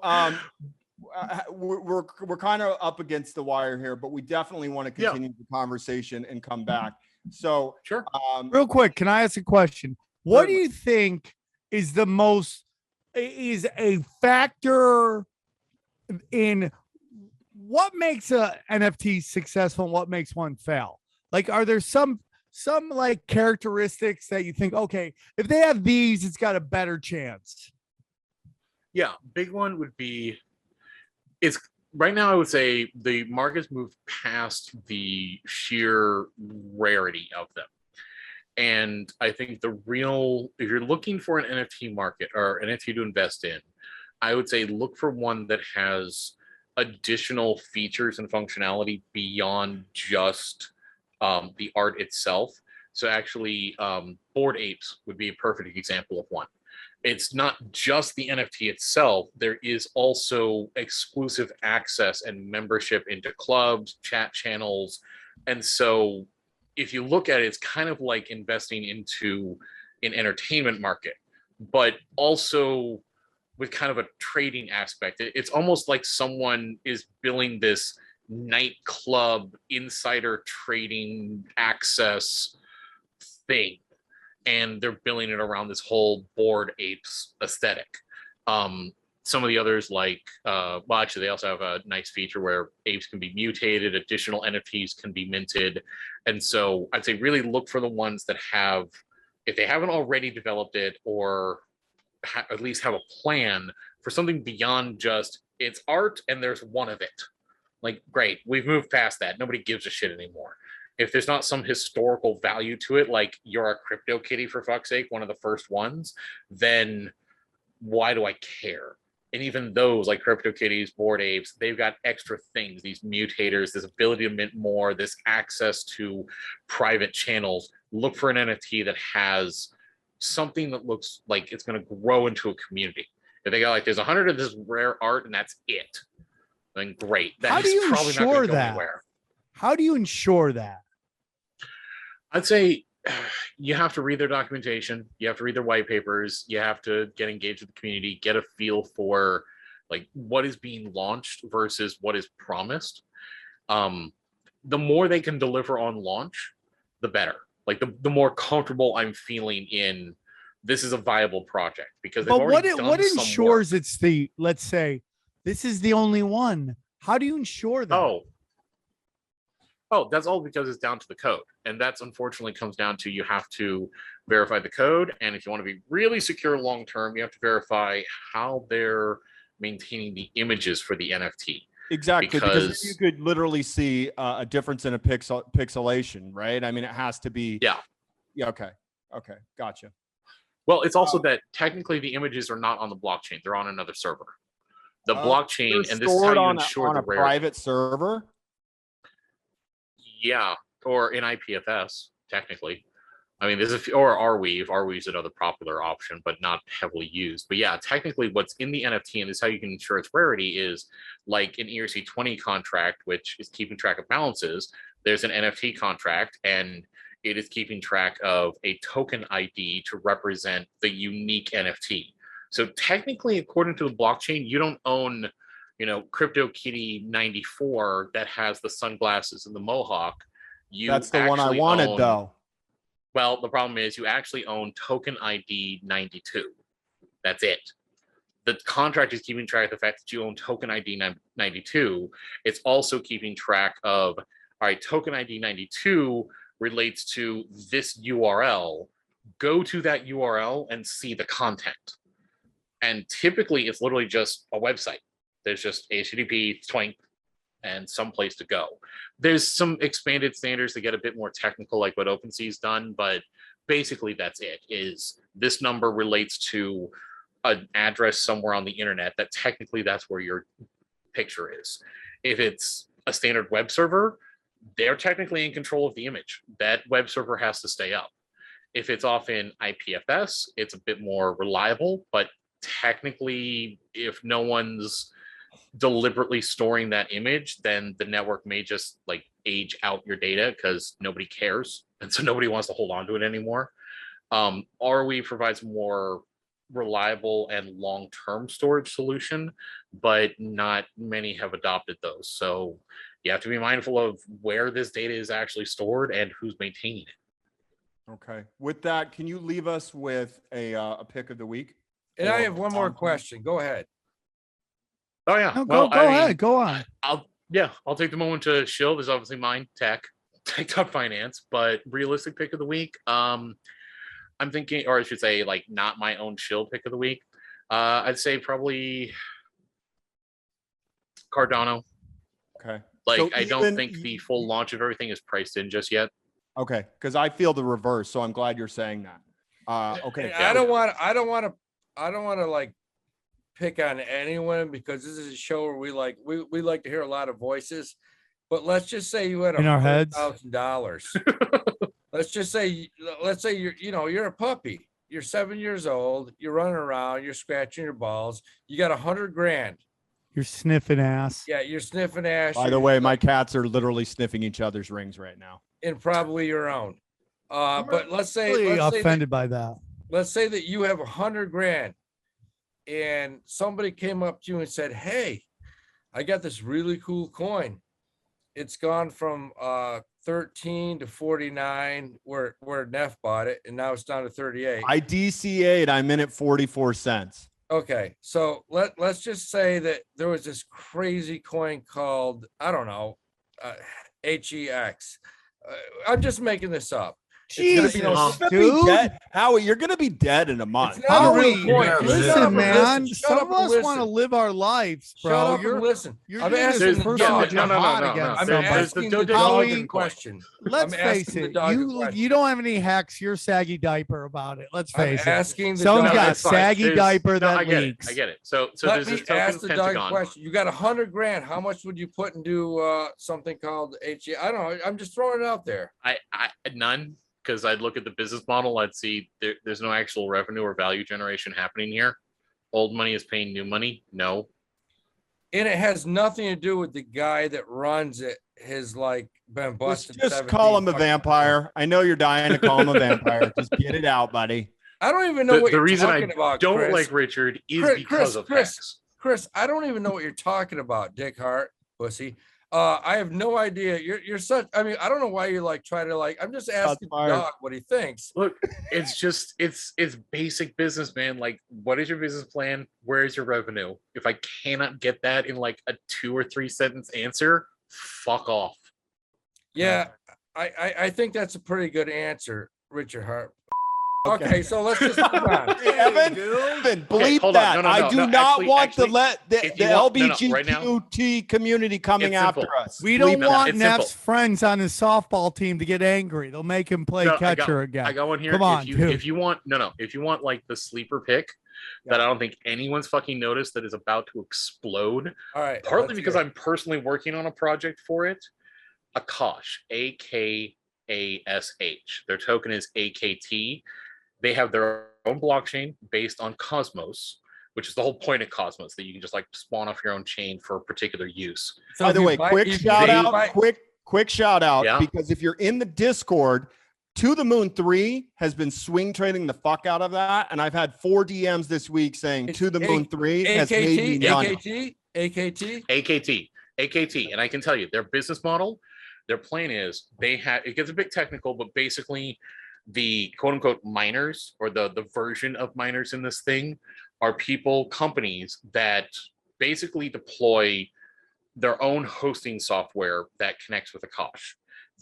we're kind of up against the wire here, but we definitely want to Yeah. continue the conversation and come back. So Sure. Real quick, can I ask a question? What do Certainly. you think is the most is a factor in what makes a NFT successful and what makes one fail? Like, are there some like characteristics that you think, okay, if they have these, it's got a better chance? Yeah, big one would be it's right now I would say the market's moved past the sheer rarity of them. And I think the real, if you're looking for an NFT market or an NFT to invest in, I would say look for one that has additional features and functionality beyond just the art itself. So actually, Bored Apes would be a perfect example of one. It's not just the NFT itself. There is also exclusive access and membership into clubs, chat channels. And so if you look at it, it's kind of like investing into an entertainment market, but also with kind of a trading aspect. It's almost like someone is billing this nightclub insider trading access thing, and they're billing it around this whole Bored Apes aesthetic. Some of the others, like, well, actually, they also have a nice feature where apes can be mutated, additional NFTs can be minted. And so I'd say really look for the ones that have, if they haven't already developed it, or at least have a plan for something beyond just it's art and there's one of it. Like, great, we've moved past that. Nobody gives a shit anymore. If there's not some historical value to it, like you're a crypto kitty for fuck's sake, one of the first ones, then why do I care? And even those, like CryptoKitties, Bored Apes, they've got extra things, these mutators, this ability to mint more, this access to private channels. Look for an NFT that has something that looks like it's going to grow into a community. If they got like, there's 100 of this rare art and that's it, then great. How do That's you probably not ensure going to go that? anywhere. How do you ensure that? I'd say you have to read their documentation, you have to read their white papers, you have to get engaged with the community, get a feel for like what is being launched versus what is promised. The more they can deliver on launch, the better. Like the more comfortable I'm feeling in this is a viable project, because they've But already what done some ensures work. it's the, let's say, this is the only one? How do you ensure that? Oh, that's all because it's down to the code. And that's unfortunately comes down to you have to verify the code. And if you want to be really secure long term, you have to verify how they're maintaining the images for the NFT. Exactly, because Because- you could literally see a difference in a pixelation, right? I mean, it has to be. Yeah. Yeah. Okay. Okay. Gotcha. Well, it's also that technically the images are not on the blockchain, they're on another server. The They're blockchain, and this is how stored you on ensure on the a rarity. private server. Yeah, or in IPFS, technically. I mean, there's a few, or Arweave. Arweave is another popular option, but not heavily used. But yeah, technically, what's in the NFT, and this is how you can ensure its rarity, is like an ERC20 contract, which is keeping track of balances. There's an NFT contract, and it is keeping track of a token ID to represent the unique NFT. So technically, according to the blockchain, you don't own, CryptoKitty 94 that has the sunglasses and the mohawk. That's the one I actually wanted, own- though. Well, the problem is you actually own token ID 92. That's it. The contract is keeping track of the fact that you own token ID 92. It's also keeping track of, all right, token ID 92 relates to this URL. Go to that URL and see the content. And typically it's literally just a website. There's just HTTP, twink, and some place to go. There's some expanded standards that get a bit more technical, like what OpenSea's done, but basically that's it. Is this number relates to an address somewhere on the internet that technically that's where your picture is. If it's a standard web server, they're technically in control of the image. That web server has to stay up. If it's off in IPFS, it's a bit more reliable, but technically, if no one's deliberately storing that image, then the network may just like age out your data because nobody cares, and so nobody wants to hold on to it anymore. Arweave provides more reliable and long-term storage solution, but not many have adopted those. So you have to be mindful of where this data is actually stored and who's maintaining it. Okay. With that, can you leave us with a pick of the week? And I Or have one more on- question. Go ahead. Oh yeah. No, well, go I mean, ahead. Go on. I'll take the moment to shill. There's obviously mine, tech finance, but realistic pick of the week. I'm thinking, or I should say, like not my own shill pick of the week. I'd say probably Cardano. Okay. Like So I don't even- think the full launch of everything is priced in just yet. Okay, because I feel the reverse, so I'm glad you're saying that. Okay. I don't want to like pick on anyone because this is a show where we like to hear a lot of voices. But let's just say you had In our heads. $100,000. let's say you're a puppy. You're 7 years old. You're running around. You're scratching your balls. You got $100,000. You're sniffing ass. Yeah, you're sniffing ass. By the way, my cats are literally sniffing each other's rings right now. and probably your own. But let's say Really let's say that- offended by that. let's say that you have $100,000 and somebody came up to you and said, "Hey, I got this really cool coin. It's gone from 13 to 49 where Neff bought it, and now it's down to 38." I DCA'd, I'm in at 44 cents. Okay, so let's just say that there was this crazy coin called, I don't know, HEX. I'm just making this up. Jesus, you know, You're gonna be dude. dead. Howie, you're gonna be dead in a month. It's not a real Howie, coin. yeah, Shut up listen, and man. listen. Shut Some up of and us want to listen. live our lives, Shut bro. up and listen. You're I'm doing this asking the personal dog. jihad no. against I'm somebody. asking the Howie, dog a question. Let's I'm face asking the it. dog a You question. don't have any hacks. You're saggy diaper about it. Let's I'm face it. asking the Someone's dog. got that's fine. saggy There's- diaper no, that I get leaks. it. I get it. So Let there's me this token ask the dog a Pentagon. question. You got $100,000. How much would you put into something called HE? I don't know. I'm just throwing it out there. I none, because I'd look at the business model. I'd see there's no actual revenue or value generation happening here. Old money is paying new money. No. And it has nothing to do with the guy that runs it. His like been busted. Just 17 call him a fucking vampire. I know you're dying to call him a vampire. Just get it out, buddy. I don't even know what The you're reason I talking about. don't Chris. like Richard is Chris, because of Chris, Hex. Chris, I don't even know what you're talking about, Dick Hart, pussy. I have no idea. You're such. I mean, I don't know why you like try to like. I'm just asking the fired. dog what he thinks. Look, it's just it's basic business, man. Like, what is your business plan? Where is your revenue? If I cannot get that in like a 2 or 3 sentence answer, fuck off. Yeah, I think that's a pretty good answer, Richard Hart. Okay, so let's just move on. Hey, Evan, believe hold on. that. No, I do no, not actually- want actually, the if you want- no, LBGT right now, community coming it's after simple. us. We Believe don't that. want It's Neff's simple. friends on his softball team to get angry. They'll make him play No, catcher again. I got one here. Come on, if you dude. if you want if you want like the sleeper pick that I don't think anyone's fucking noticed that is about to explode, All right. partly let's because hear I'm personally working on a project for it. Akash, AKASH. Their token is AKT. They have their own blockchain based on Cosmos, which is the whole point of Cosmos, that you can just like spawn off your own chain for a particular use. So By if the you way, buy- quick if shout you out, buy- quick shout out, Yeah. because if you're in the Discord, To the Moon 3 has been swing trading the fuck out of that, and I've had 4 DMs this week saying It's To the Moon 3 has made me AKT, money. AKT. And I can tell you their business model, their plan is it gets a bit technical, but basically the quote unquote miners, or the version of miners in this thing, are companies that basically deploy their own hosting software that connects with Akash.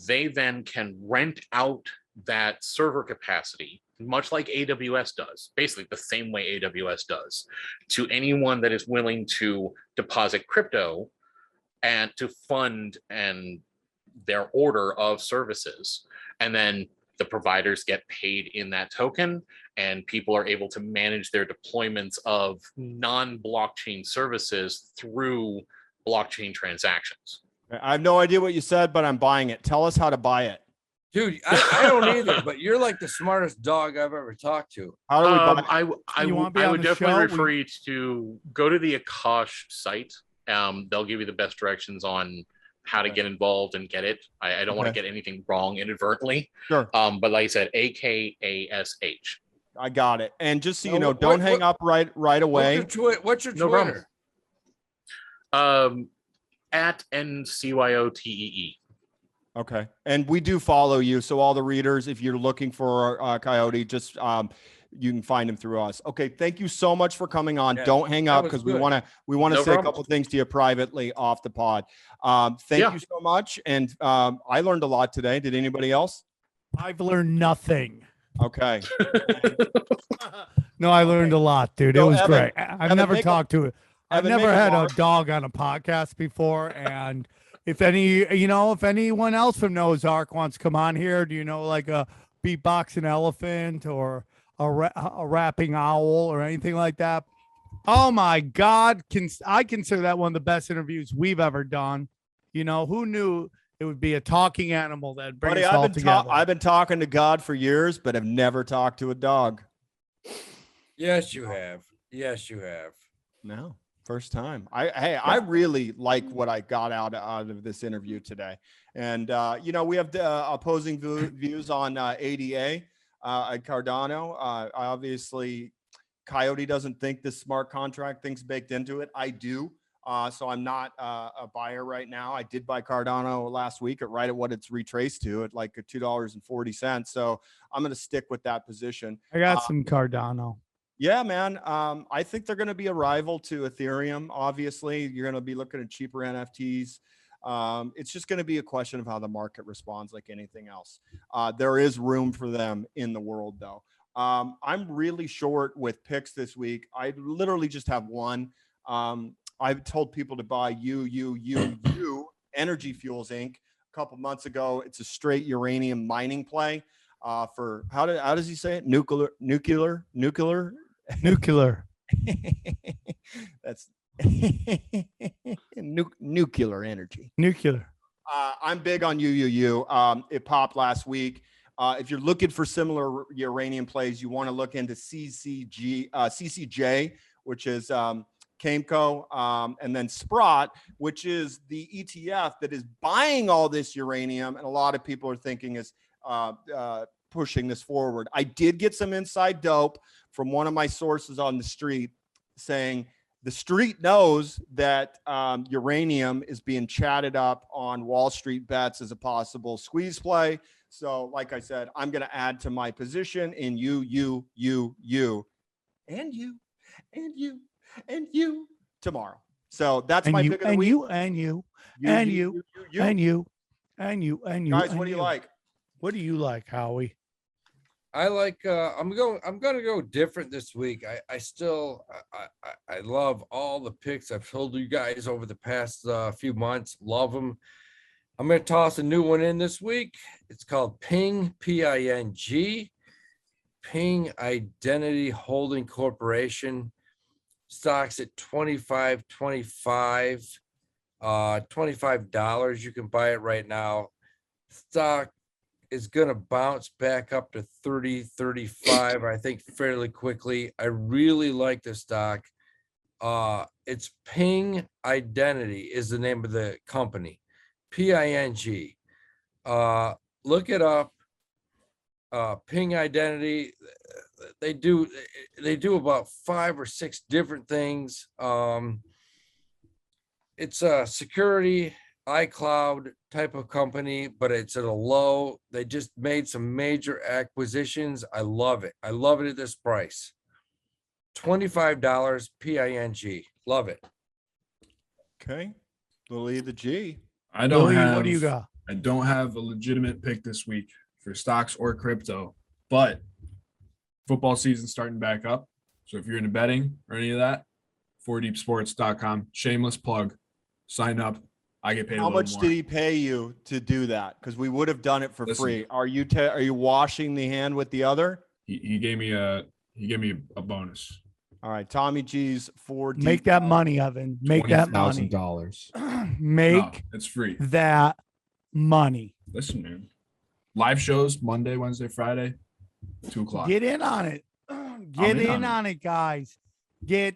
They then can rent out that server capacity, much like AWS does, basically the same way AWS does, to anyone that is willing to deposit crypto and to fund their order of services. And then the providers get paid in that token, and people are able to manage their deployments of non-blockchain services through blockchain transactions. I have no idea what you said, but I'm buying it. Tell us how to buy it. Dude, I don't either, but you're like the smartest dog I've ever talked to. How do we buy it? You wanna be I on would the definitely show? refer you to go to the Akash site. They'll give you the best directions on how to get involved and get it. I don't want to Okay. get anything wrong inadvertently. Sure. But like I said, AKASH. I got it. And just so No, you know, what- don't what- hang up right away. What's your No Twitter? problem. At NCYOTEE. Okay. And we do follow you. So all the readers, if you're looking for Coyote, just you can find him through us. Okay. Thank you so much for coming on. Yeah, Don't hang that up, was because we good. want to No say a problem. couple things to you privately off the pod. Thank Yeah. you so much. And I learned a lot today. Did anybody else? I've learned nothing. Okay. No, I learned a lot, dude. It So, was Evan, great. I've Evan, never make a- talked to it. I've Evan, never make a had a bar. dog on a podcast before. And if anyone else from Noah's Ark wants to come on here, do you know like a beatboxing elephant or a rapping owl or anything like that? Oh my God. I consider that one of the best interviews we've ever done. You know, who knew it would be a talking animal that brings Buddy, us all together? I've been talking to God for years, but I've never talked to a dog. Yes, you have. Yes, you have. No, first time. I really like what I got out of this interview today. And we have opposing views on ADA at Cardano. Obviously, Coyote doesn't think this smart contract thing's baked into it. I do. So I'm not a buyer right now. I did buy Cardano last week right at what it's retraced to, at like $2.40. So I'm going to stick with that position. I got some Cardano. Yeah, man. I think they're going to be a rival to Ethereum. Obviously, you're going to be looking at cheaper NFTs. It's just going to be a question of how the market responds, like anything else. There is room for them in the world, though. I'm really short with picks this week. I literally just have one. I've told people to buy Energy Fuels Inc. a couple months ago. It's a straight uranium mining play. For how does he say it? Nuclear. That's nuclear energy. Nuclear. I'm big on UUU. It popped last week. If you're looking for similar uranium plays, you want to look into CCJ, which is Cameco, and then Sprott, which is the ETF that is buying all this uranium, and a lot of people are thinking is pushing this forward. I did get some inside dope from one of my sources on the street saying the street knows that uranium is being chatted up on Wall Street bets as a possible squeeze play. So like I said, I'm going to add to my position in you, and you tomorrow. So that's my pick of the week. And you. Guys, what do you like? What do you like, Howie? I like I'm gonna go different this week. I love all the picks I've told you guys over the past few months. Love them. I'm gonna toss a new one in this week. It's called Ping, P-I-N-G, Ping Identity Holding Corporation. Stocks at $25.25, $25. You can buy it right now. Stock is going to bounce back up to 30, 35, I think, fairly quickly. I really like the stock. It's Ping Identity is the name of the company. P-I-N-G. Look it up. Ping Identity. They do about 5 or 6 different things. It's a security iCloud type of company, but it's at a low. They just made some major acquisitions. I love it. I love it at this price. $25 P-I-N-G. Love it. Okay. Little E the G. I don't Louis, have what do you got? I don't have a legitimate pick this week for stocks or crypto, but football season starting back up. So if you're into betting or any of that, 4deepsports.com, shameless plug, sign up. I get paid. How much did he pay you to do that? Because we would have done it for free. Are you washing the hand with the other? He gave me a bonus. All right, Tommy G's 4D. Make that money, Evan. Make that money. $20,000. Make No, it's free. that money. Listen, man. Live shows Monday, Wednesday, Friday, 2:00. Get in on it. Get in on it, guys. Get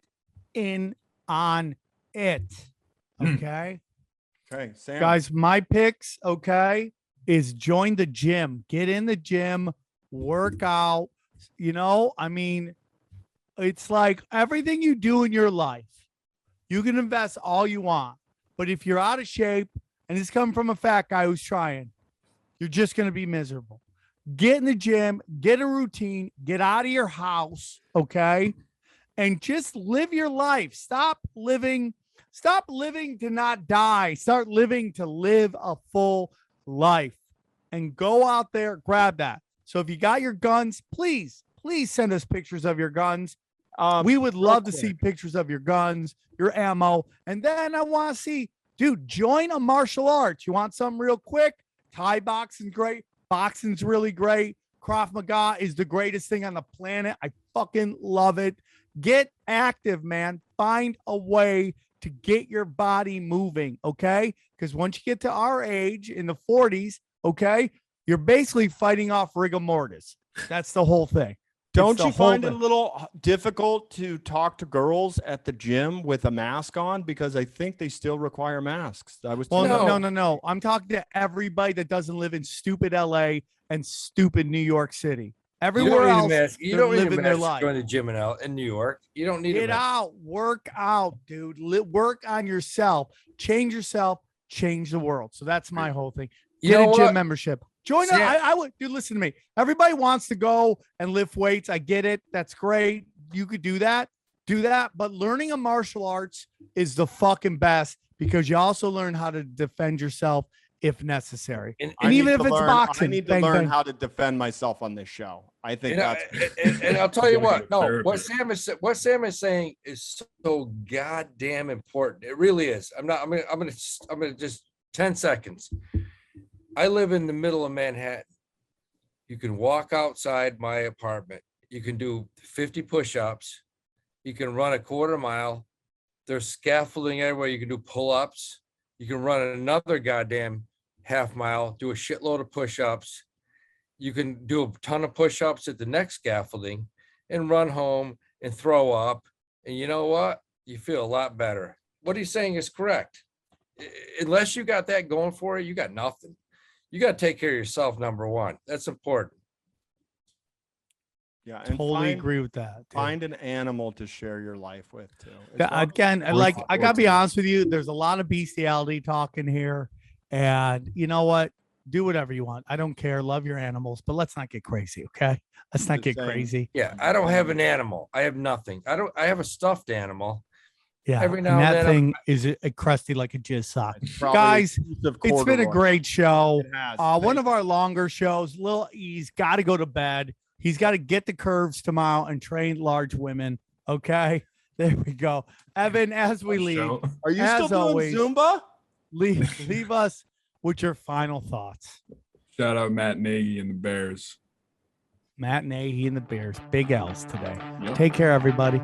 in on it. Okay. Okay, Sam. Guys, my picks, okay, is join the gym. Get in the gym, work out. You know, I mean, it's like everything you do in your life, you can invest all you want. But if you're out of shape, and it's coming from a fat guy who's trying, you're just going to be miserable. Get in the gym, get a routine, get out of your house, okay? And just live your life. Stop living to not die. Start living to live a full life. And go out there, grab that. So if you got your guns, please send us pictures of your guns. We would love to see pictures of your guns, your ammo. And then I want to see, dude, join a martial arts. You want something real quick? Thai boxing's great. Boxing's really great. Krav Maga is the greatest thing on the planet. I fucking love it. Get active, man. Find a way to get your body moving, okay? Because once you get to our age in the 40s, okay, you're basically fighting off rigor mortis. That's the whole thing. Don't you find it a little difficult to talk to girls at the gym with a mask on? Because I think they still require masks. No. I'm talking to everybody that doesn't live in stupid LA and stupid New York City. Everywhere else, you don't need a mask their life. Going to the gym in New York. You don't need Get out, work out, dude. Work on yourself. Change yourself. Change the world. So that's my whole thing. Get a gym membership. Join. I would. Dude, listen to me. Everybody wants to go and lift weights. I get it. That's great. You could do that. But learning a martial arts is the fucking best because you also learn how to defend yourself if necessary. And even if it's boxing, I need to learn how to defend myself on this show. I think that's. And I'll tell you what. No, what Sam is saying is so goddamn important. It really is. I'm gonna just 10 seconds. I live in the middle of Manhattan. You can walk outside my apartment. You can do 50 push-ups. You can run a quarter mile. There's scaffolding everywhere. You can do pull-ups. You can run another goddamn half mile, do a shitload of push-ups. You can do a ton of push-ups at the next scaffolding and run home and throw up. And you know what? You feel a lot better. What he's saying is correct. Unless you got that going for you, you got nothing. You got to take care of yourself, number one. That's important. Yeah, and totally agree with that. Dude. Find an animal to share your life with too. Again, like I gotta be honest with you, there's a lot of bestiality talking here, and you know what? Do whatever you want. I don't care. Love your animals, but let's not get crazy, okay? Let's not get crazy. Yeah, I don't have an animal. I have nothing. I have a stuffed animal. Yeah, every now and and that then thing is a crusty like a jizz sock. Guys, it's been a great show. One of our longer shows. Lil E's got to go to bed. He's got to get the curves tomorrow and train large women. Okay. There we go. Evan, as we leave, Show. Are you As still doing always- Zumba? leave us with your final thoughts. Shout out Matt Nagy and the Bears. Matt Nagy and the Bears. Big L's today. Yep. Take care, everybody.